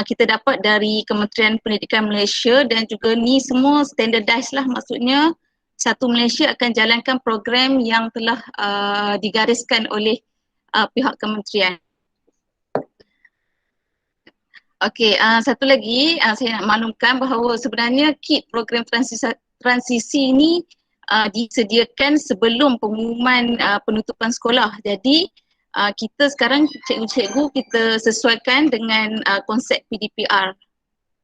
[SPEAKER 6] kita dapat dari Kementerian Pendidikan Malaysia dan juga ni semua standardized lah, maksudnya satu Malaysia akan jalankan program yang telah digariskan oleh pihak kementerian. Okey, satu lagi saya nak maklumkan bahawa sebenarnya KIT program transisi ini disediakan sebelum pengumuman penutupan sekolah. Jadi kita sekarang cikgu-cikgu kita sesuaikan dengan konsep PDPR.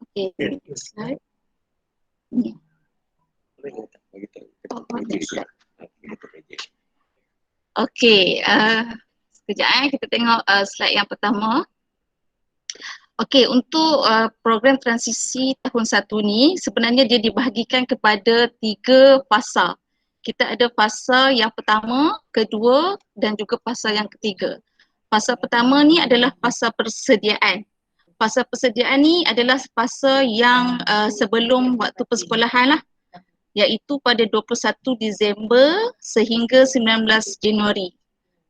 [SPEAKER 6] Okey, slide. Okey, sekejap kita tengok slide yang pertama. Okey, untuk program transisi tahun 1 ni sebenarnya dia dibahagikan kepada 3 fasa. Kita ada fasa yang pertama, kedua dan juga fasa yang ketiga. Fasa pertama ni adalah fasa persediaan. Fasa persediaan ni adalah fasa yang sebelum waktu persekolahan lah, iaitu pada 21 Disember sehingga 19 Januari.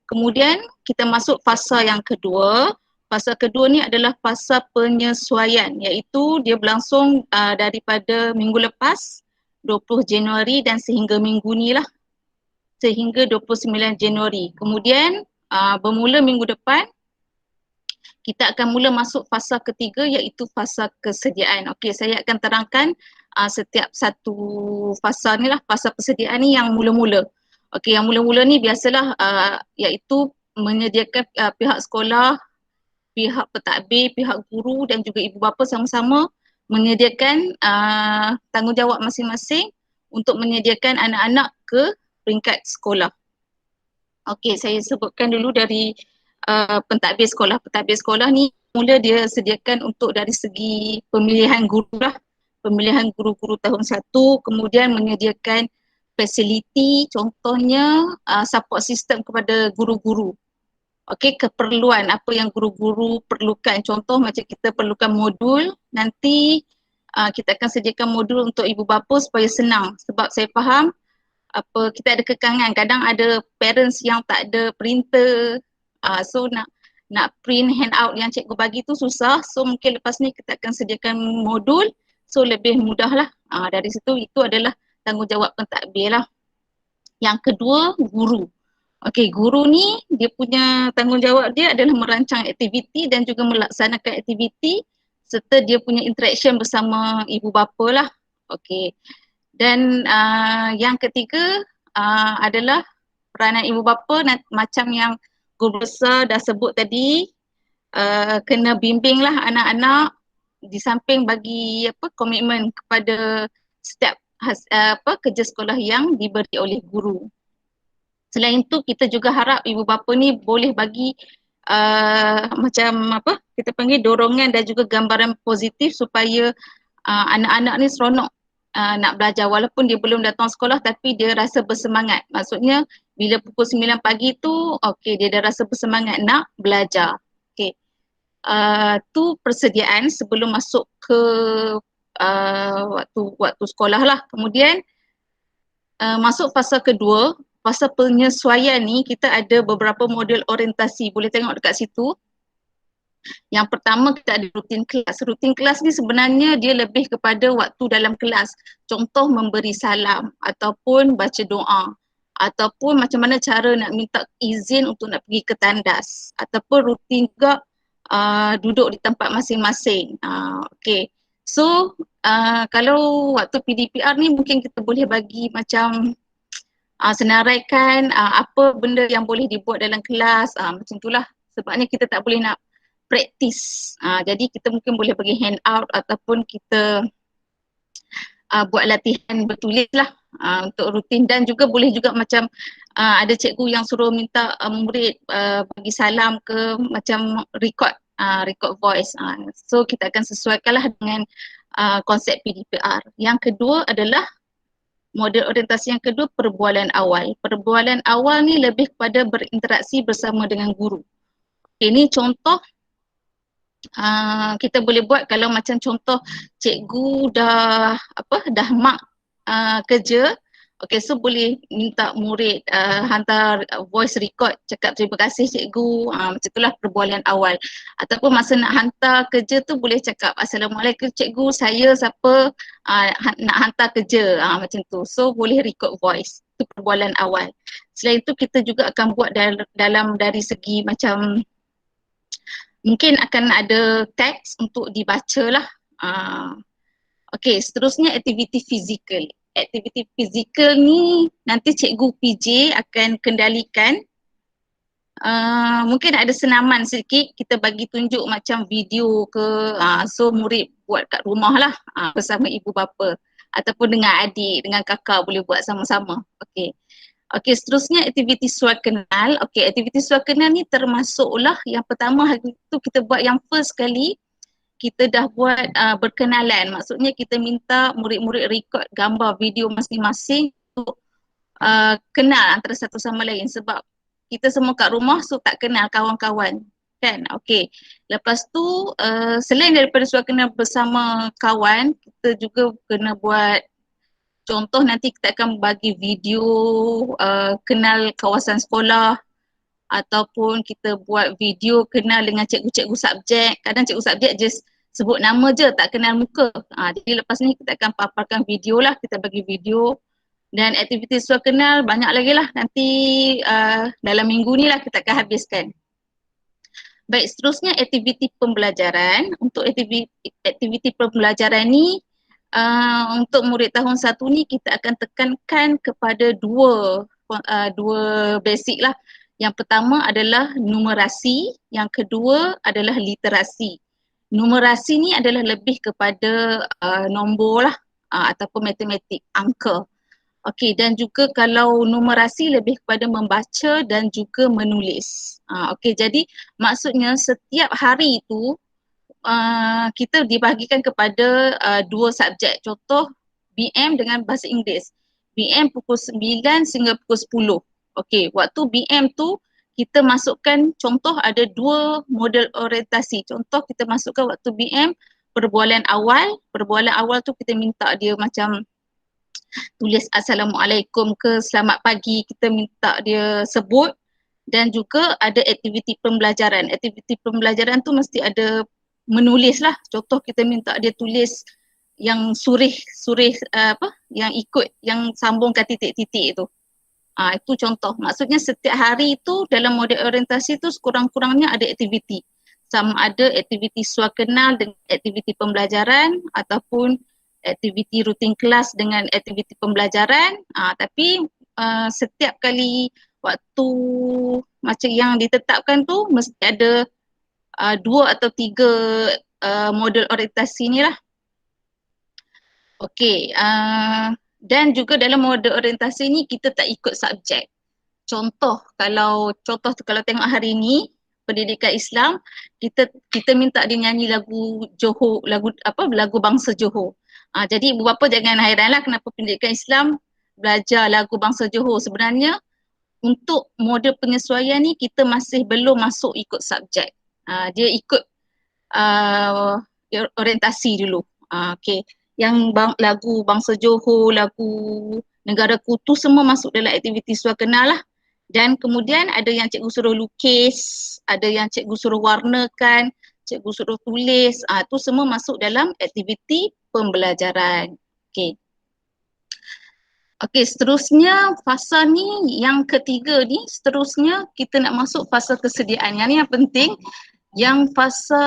[SPEAKER 6] Kemudian kita masuk fasa yang kedua. fasa kedua ni adalah fasa penyesuaian, iaitu dia berlangsung daripada minggu lepas 20 Januari dan sehingga minggu ni lah, sehingga 29 Januari. Kemudian bermula minggu depan kita akan mula masuk fasa ketiga, iaitu fasa kesediaan. Okey, saya akan terangkan setiap satu fasa ni lah, fasa persediaan ni yang mula-mula. Okey, yang mula-mula ni biasalah iaitu menyediakan pihak sekolah, pihak pentadbir, pihak guru dan juga ibu bapa sama-sama menyediakan tanggungjawab masing-masing untuk menyediakan anak-anak ke peringkat sekolah. Okey, saya sebutkan dulu dari pentadbir sekolah. Pentadbir sekolah ni mula dia sediakan untuk dari segi pemilihan guru lah, pemilihan guru-guru tahun 1, kemudian menyediakan fasiliti, contohnya support system kepada guru-guru. Okey, keperluan apa yang guru-guru perlukan. Contoh macam kita perlukan modul, nanti kita akan sediakan modul untuk ibu bapa supaya senang. Sebab saya faham kita ada kekangan. Kadang ada parents yang tak ada printer, so nak print handout yang cikgu bagi tu susah. So mungkin lepas ni kita akan sediakan modul, so lebih mudah lah. Dari situ itu adalah tanggungjawab pentadbir lah. Yang kedua, guru. Okey, guru ni dia punya tanggungjawab dia adalah merancang aktiviti dan juga melaksanakan aktiviti serta dia punya interaction bersama ibu bapa lah. Okey. Dan yang ketiga adalah peranan ibu bapa macam yang guru besar dah sebut tadi, kena bimbing lah anak-anak di samping bagi komitmen kepada setiap kerja sekolah yang diberi oleh guru. Selain itu kita juga harap ibu bapa ni boleh bagi macam kita panggil dorongan dan juga gambaran positif supaya anak-anak ni seronok nak belajar walaupun dia belum datang sekolah tapi dia rasa bersemangat. Maksudnya bila pukul 9 pagi tu okey dia dah rasa bersemangat nak belajar. Okey. Tu persediaan sebelum masuk ke waktu sekolah lah. Kemudian masuk fasa kedua, fasa penyesuaian ni kita ada beberapa model orientasi. Boleh tengok dekat situ. Yang pertama kita ada rutin kelas. Rutin kelas ni sebenarnya dia lebih kepada waktu dalam kelas. Contoh memberi salam ataupun baca doa ataupun macam mana cara nak minta izin untuk nak pergi ke tandas ataupun rutin juga duduk di tempat masing-masing. Okay. So kalau waktu PDPR ni mungkin kita boleh bagi macam senaraikan apa benda yang boleh dibuat dalam kelas, macam itulah. Sebabnya kita tak boleh nak praktis. Jadi kita mungkin boleh bagi handout ataupun kita buat latihan bertulis lah untuk rutin dan juga boleh juga macam ada cikgu yang suruh minta murid bagi salam ke macam record voice. So kita akan sesuaikanlah dengan konsep PDPR. Yang kedua adalah model orientasi yang kedua, perbualan awal. Perbualan awal ni lebih kepada berinteraksi bersama dengan guru. Ini contoh kita boleh buat kalau macam contoh cikgu dah mark kerja. Okay, so boleh minta murid hantar voice record cakap terima kasih cikgu, macam itulah perbualan awal. Ataupun masa nak hantar kerja tu boleh cakap Assalamualaikum cikgu, saya siapa nak hantar kerja, macam tu. So boleh record voice, itu perbualan awal. Selain itu kita juga akan buat dalam dari segi macam mungkin akan ada teks untuk dibaca lah. Okay, seterusnya aktiviti fizikal. Aktiviti fizikal ni nanti cikgu PJ akan kendalikan. Mungkin ada senaman sedikit, kita bagi tunjuk macam video ke, so murid buat kat rumah lah bersama ibu bapa ataupun dengan adik, dengan kakak boleh buat sama-sama. Okay. Okey, seterusnya aktiviti suakenal. Okey, aktiviti suakenal ni termasuklah yang pertama hari tu kita buat yang first kali kita dah buat berkenalan. Maksudnya kita minta murid-murid record gambar video masing-masing untuk kenal antara satu sama lain sebab kita semua kat rumah so tak kenal kawan-kawan kan. Okey. Lepas tu selain daripada suakenal bersama kawan, kita juga kena buat contoh nanti kita akan bagi video kenal kawasan sekolah ataupun kita buat video kenal dengan cikgu-cikgu subjek. Kadang cikgu subjek just sebut nama je, tak kenal muka. Jadi lepas ni kita akan paparkan video lah, kita bagi video. Dan aktiviti suara kenal banyak lagi lah, nanti dalam minggu ni lah kita akan habiskan. Baik, seterusnya aktiviti pembelajaran. Untuk aktiviti pembelajaran ni, untuk murid tahun 1 ni kita akan tekankan kepada dua basic lah. Yang pertama adalah numerasi, yang kedua adalah literasi. Numerasi ni adalah lebih kepada nombor lah, ataupun matematik, angka. Okey, dan juga kalau numerasi lebih kepada membaca dan juga menulis. Okey, jadi maksudnya setiap hari itu kita dibahagikan kepada dua subjek. Contoh BM dengan bahasa Inggeris. BM pukul 9 sehingga pukul 10. Okey, waktu BM tu kita masukkan, contoh ada dua model orientasi. Contoh kita masukkan waktu BM perbualan awal. Perbualan awal tu kita minta dia macam tulis Assalamualaikum ke selamat pagi, kita minta dia sebut. Dan juga ada aktiviti pembelajaran. Aktiviti pembelajaran tu mesti ada menulis lah. Contoh kita minta dia tulis yang surih yang ikut, yang sambungkan titik-titik tu. Itu contoh. Maksudnya setiap hari tu dalam model orientasi tu sekurang-kurangnya ada aktiviti. Sama ada aktiviti suara kenal dengan aktiviti pembelajaran ataupun aktiviti rutin kelas dengan aktiviti pembelajaran. Tapi setiap kali waktu macam yang ditetapkan tu mesti ada 2 atau 3 model orientasi ni lah. Okey, dan juga dalam model orientasi ni kita tak ikut subjek. Contoh kalau tengok hari ni pendidikan Islam, kita minta dia nyanyi lagu Johor, lagu bangsa Johor. Jadi ibu bapa jangan hairanlah kenapa pendidikan Islam belajar lagu bangsa Johor. Sebenarnya untuk model penyesuaian ni kita masih belum masuk ikut subjek. Dia ikut orientasi dulu. Okey. Yang lagu bangsa Johor, lagu negara kutu semua masuk dalam aktiviti suara kenal lah. Dan kemudian ada yang cikgu suruh lukis, ada yang cikgu suruh warnakan, cikgu suruh tulis. Tu semua masuk dalam aktiviti pembelajaran. Okey. Okey, seterusnya fasa ni yang ketiga ni, seterusnya kita nak masuk fasa kesediaan. Yang ni yang penting, yang fasa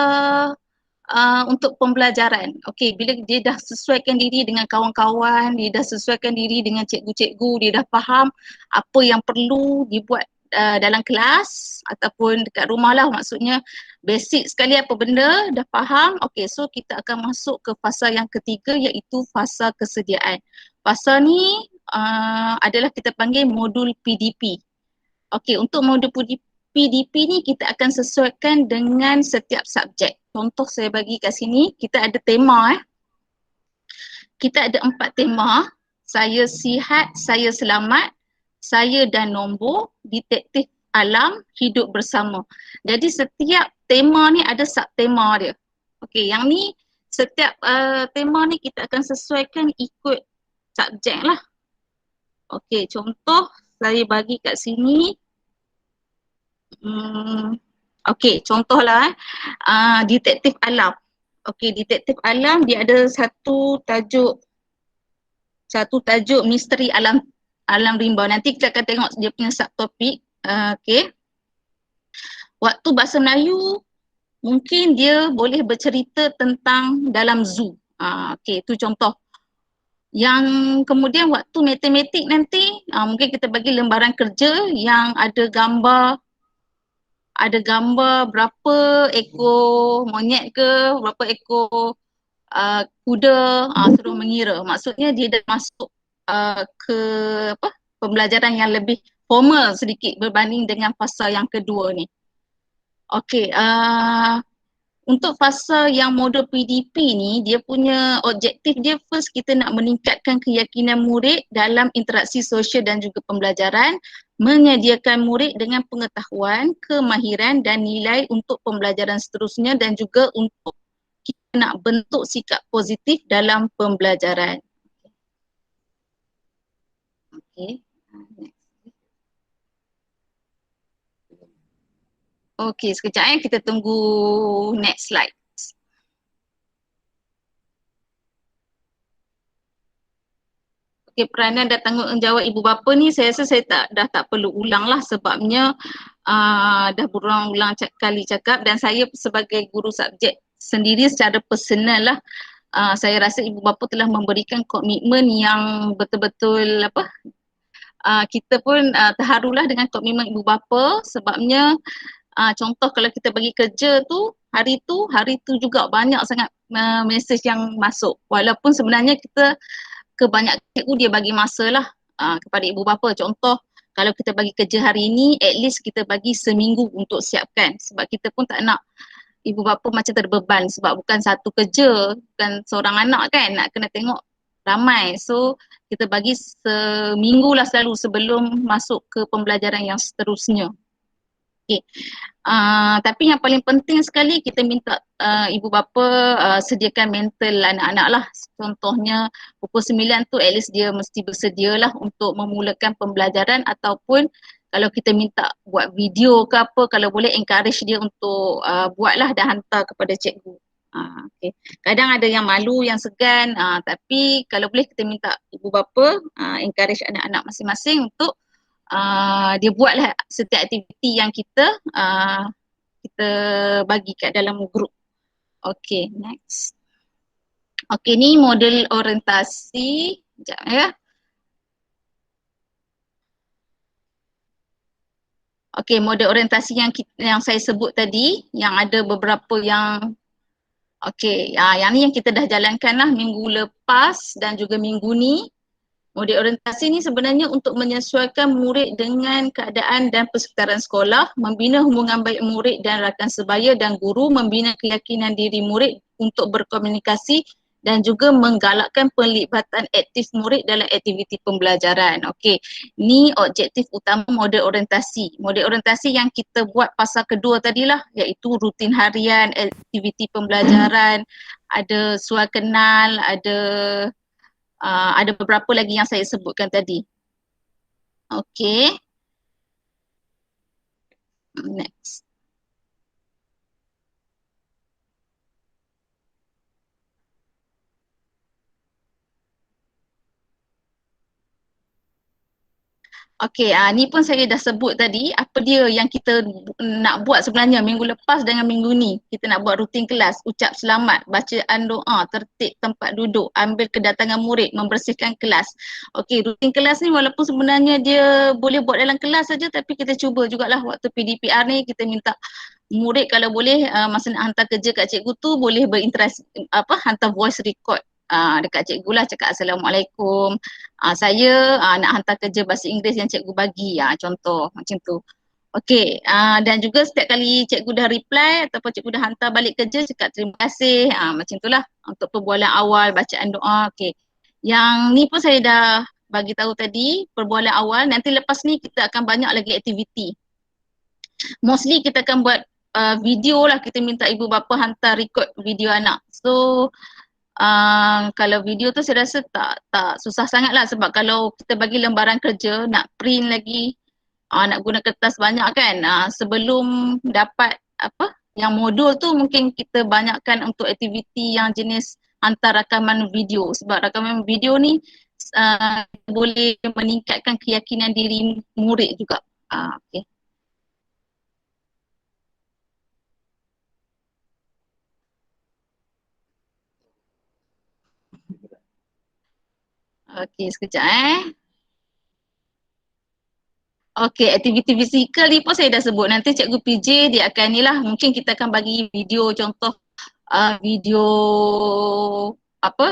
[SPEAKER 6] untuk pembelajaran. Okey, bila dia dah sesuaikan diri dengan kawan-kawan, dia dah sesuaikan diri dengan cikgu-cikgu, dia dah faham apa yang perlu dibuat dalam kelas ataupun dekat rumah lah, maksudnya basic sekali apa benda dah faham. Okey, so kita akan masuk ke fasa yang ketiga iaitu fasa kesediaan. Fasa ni adalah kita panggil modul PDP. Okey, untuk modul PDP ni kita akan sesuaikan dengan setiap subjek. Contoh saya bagi kat sini, kita ada tema Kita ada 4 tema. Saya sihat, saya selamat, saya dan nombor, detektif alam, hidup bersama. Jadi setiap tema ni ada subtema dia. Okey, yang ni setiap tema ni kita akan sesuaikan ikut subjek lah. Okey, contoh saya bagi kat sini. Okey, contohlah detektif alam. Okey, detektif alam dia ada satu tajuk misteri alam rimba. Nanti kita akan tengok dia punya subtopik. Okey. Waktu bahasa Melayu mungkin dia boleh bercerita tentang dalam zoo. Okey, itu contoh. Yang kemudian waktu matematik nanti mungkin kita bagi lembaran kerja yang ada gambar berapa ekor monyet ke, berapa ekor kuda, suruh mengira. Maksudnya dia dah masuk ke pembelajaran yang lebih formal sedikit berbanding dengan fasa yang kedua ni. Okey, untuk fasa yang modul PDP ni, dia punya objektif dia first kita nak meningkatkan keyakinan murid dalam interaksi sosial dan juga pembelajaran, menyediakan murid dengan pengetahuan, kemahiran dan nilai untuk pembelajaran seterusnya dan juga untuk kita nak bentuk sikap positif dalam pembelajaran. Okey. Okey, sekejap kita tunggu next slide. Okey, peranan dan tanggungjawab ibu bapa ni saya rasa saya dah tak perlu ulang lah sebabnya dah berulang-ulang kali cakap, dan saya sebagai guru subjek sendiri secara personal lah, saya rasa ibu bapa telah memberikan komitmen yang betul-betul kita pun terharulah dengan komitmen ibu bapa sebabnya contoh kalau kita bagi kerja hari tu juga banyak sangat mesej yang masuk, walaupun sebenarnya kita kebanyakan cikgu dia bagi masa lah kepada ibu bapa. Contoh kalau kita bagi kerja hari ini, at least kita bagi seminggu untuk siapkan, sebab kita pun tak nak ibu bapa macam terbeban sebab bukan satu kerja, bukan seorang anak kan, nak kena tengok ramai. So kita bagi seminggu lah selalu sebelum masuk ke pembelajaran yang seterusnya. Okay. Tapi yang paling penting sekali kita minta ibu bapa sediakan mental anak-anak lah. Contohnya pukul 9 tu at least dia mesti bersedia lah untuk memulakan pembelajaran, ataupun kalau kita minta buat video ke apa, kalau boleh encourage dia untuk buatlah dan hantar kepada cikgu. Okay. Kadang ada yang malu, yang segan, tapi kalau boleh kita minta ibu bapa encourage anak-anak masing-masing untuk dia buatlah setiap aktiviti yang kita bagi kat dalam grup. Okay, next. Okay, ni model orientasi. Sekejap ya. Okay, model orientasi yang saya sebut tadi, yang ada beberapa yang yang ni yang kita dah jalankan lah minggu lepas dan juga minggu ni. Model orientasi ni sebenarnya untuk menyesuaikan murid dengan keadaan dan persekitaran sekolah, membina hubungan baik murid dan rakan sebaya dan guru, membina keyakinan diri murid untuk berkomunikasi dan juga menggalakkan pelibatan aktif murid dalam aktiviti pembelajaran. Okey, ni objektif utama model orientasi. Model orientasi yang kita buat pasal kedua tadilah, iaitu rutin harian, aktiviti pembelajaran, ada suara kenal, ada beberapa lagi yang saya sebutkan tadi. Okay. Next. Okay, ni pun saya dah sebut tadi apa dia yang kita nak buat sebenarnya minggu lepas dengan minggu ni. Kita nak buat rutin kelas, ucap selamat, bacaan doa, tertib tempat duduk, ambil kedatangan murid, membersihkan kelas. Okay, rutin kelas ni walaupun sebenarnya dia boleh buat dalam kelas saja, tapi kita cuba jugalah waktu PDPR ni kita minta murid kalau boleh masa nak hantar kerja kat cikgu tu boleh berinteraksi, hantar voice record dekat cikgu lah, cakap Assalamualaikum, saya nak hantar kerja bahasa Inggeris yang cikgu bagi, contoh macam tu. Okey, dan juga setiap kali cikgu dah reply ataupun cikgu dah hantar balik kerja, cakap terima kasih, macam tu lah untuk perbualan awal, bacaan doa. Okey, yang ni pun saya dah bagi tahu tadi, perbualan awal. Nanti lepas ni kita akan banyak lagi aktiviti. Mostly kita akan buat video lah, kita minta ibu bapa hantar record video anak. So kalau video tu saya rasa tak susah sangat lah, sebab kalau kita bagi lembaran kerja nak print lagi, nak guna kertas banyak kan, sebelum dapat yang modul tu mungkin kita banyakkan untuk aktiviti yang jenis hantar rakaman video, sebab rakaman video ni boleh meningkatkan keyakinan diri murid juga. Okay. Okey, sekejap Okey, aktiviti fizikal ni pun saya dah sebut. Nanti cikgu PJ dia akan ni lah, mungkin kita akan bagi video contoh video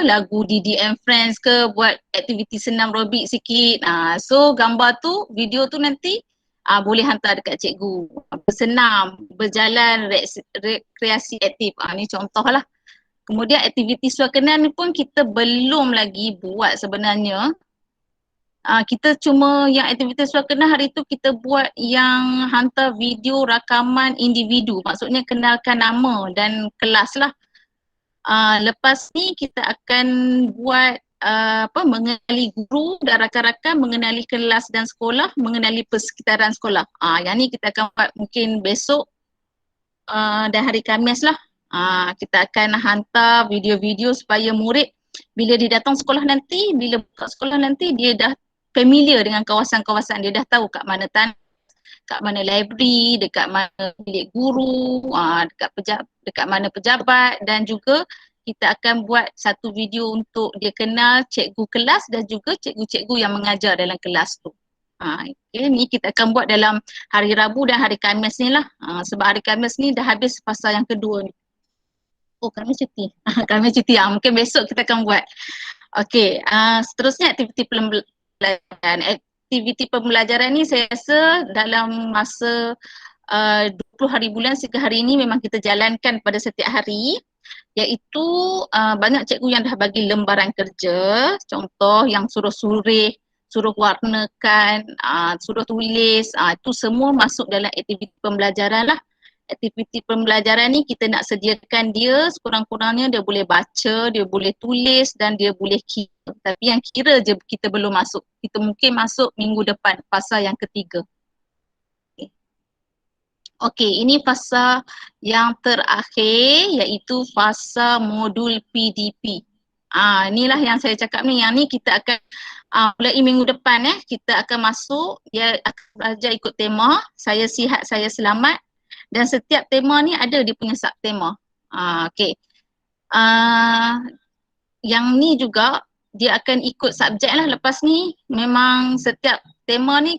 [SPEAKER 6] lagu Didi and Friends ke, buat aktiviti senam aerobik sikit. So gambar tu, video tu nanti boleh hantar dekat cikgu. Bersenam, berjalan, rekreasi aktif. Ni contoh lah. Kemudian aktiviti suakanan ni pun kita belum lagi buat sebenarnya. Kita cuma yang aktiviti suakanan hari tu kita buat yang hantar video rakaman individu. Maksudnya kenalkan nama dan kelas lah. Lepas ni kita akan buat mengenali guru dan rakan-rakan, mengenali kelas dan sekolah, mengenali persekitaran sekolah. Yang ni kita akan buat mungkin besok dan hari Khamis lah. Kita akan hantar video-video supaya murid bila dia datang sekolah nanti, bila buka sekolah nanti dia dah familiar dengan kawasan-kawasan, dia dah tahu kat mana kat mana library, dekat mana bilik guru, dekat mana pejabat, dan juga kita akan buat satu video untuk dia kenal cikgu kelas dan juga cikgu-cikgu yang mengajar dalam kelas tu. Okay, ni kita akan buat dalam hari Rabu dan hari Khamis ni lah. Sebab hari Khamis ni dah habis fasa yang kedua ni. Oh, Khamis cuti. Khamis cuti. Mungkin besok kita akan buat. Okay, seterusnya aktiviti pembelajaran. Aktiviti pembelajaran ni saya rasa dalam masa 20 hari bulan sehingga hari ini memang kita jalankan pada setiap hari, iaitu banyak cikgu yang dah bagi lembaran kerja, contoh yang suruh surih, suruh warnakan, suruh tulis, itu semua masuk dalam aktiviti pembelajaran lah. Aktiviti pembelajaran ni kita nak sediakan dia sekurang-kurangnya dia boleh baca, dia boleh tulis dan dia boleh kira. Tapi yang kira je kita belum masuk. Kita mungkin masuk minggu depan, fasa yang ketiga. Okey, ini fasa yang terakhir iaitu fasa modul PDP. Inilah yang saya cakap ni. Yang ni kita akan mulai minggu depan kita akan masuk, dia akan belajar ikut tema, saya sihat, saya selamat. Dan setiap tema ni ada dia punya subtema. Okey. Yang ni juga dia akan ikut subjek lah. Lepas ni memang setiap tema ni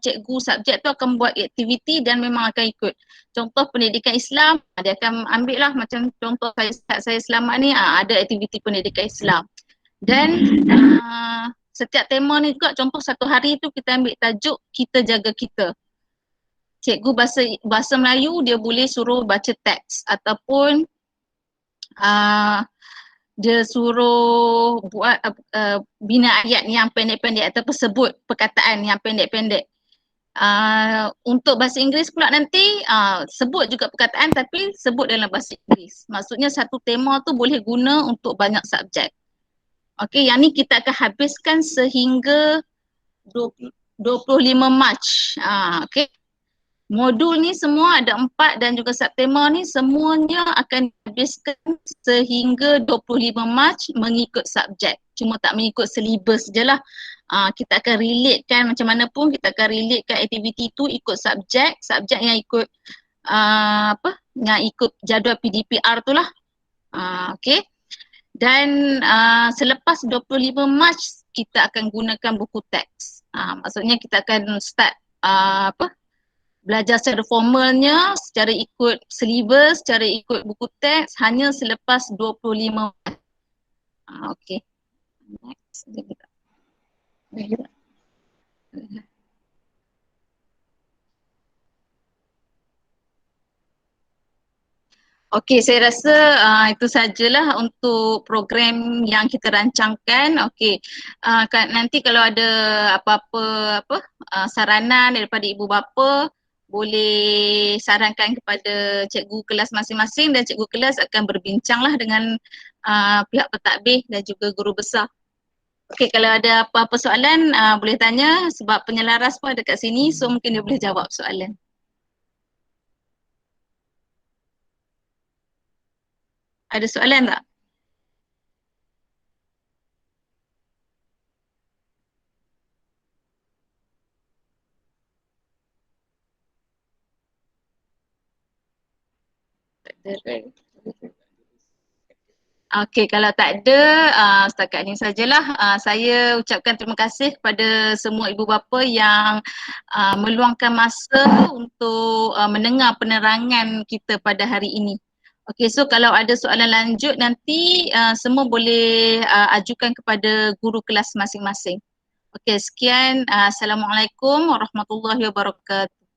[SPEAKER 6] cikgu subjek tu akan buat aktiviti dan memang akan ikut. Contoh pendidikan Islam, dia akan ambil lah macam contoh saya selamat ni, ada aktiviti pendidikan Islam. Dan setiap tema ni juga, contoh satu hari tu kita ambil tajuk kita jaga kita. Cikgu bahasa Melayu dia boleh suruh baca teks ataupun dia suruh buat bina ayat yang pendek-pendek ataupun sebut perkataan yang pendek-pendek. Untuk bahasa Inggeris pula nanti sebut juga perkataan tapi sebut dalam bahasa Inggeris. Maksudnya satu tema tu boleh guna untuk banyak subjek. Okey, yang ni kita akan habiskan sehingga 25 Mac. Okey. Modul ni semua ada 4 dan juga subtema ni semuanya akan dihabiskan sehingga 25 Mac mengikut subjek. Cuma tak mengikut syllabus je lah. Kita akan relatekan macam mana pun kita akan relatekan aktiviti tu ikut subjek yang ikut yang ikut jadual PDPR tu lah. Okay. Dan selepas 25 Mac kita akan gunakan buku teks. Maksudnya kita akan start belajar secara formalnya, secara ikut syllabus, secara ikut buku teks hanya selepas 25 Mac. Okay. Next. Okey, saya rasa itu sajalah untuk program yang kita rancangkan. Okey, nanti kalau ada apa-apa saranan daripada ibu bapa, boleh sarankan kepada cikgu kelas masing-masing dan cikgu kelas akan berbincanglah dengan pihak pentadbir dan juga guru besar. Okey, kalau ada apa-apa soalan boleh tanya sebab penyelaras pun ada kat sini, so mungkin dia boleh jawab soalan. Ada soalan tak? Okey, kalau tak ada, setakat ini sajalah. Saya ucapkan terima kasih kepada semua ibu bapa yang meluangkan masa untuk mendengar penerangan kita pada hari ini. Okey, so kalau ada soalan lanjut nanti semua boleh ajukan kepada guru kelas masing-masing. Okey, sekian. Assalamualaikum warahmatullahi wabarakatuh.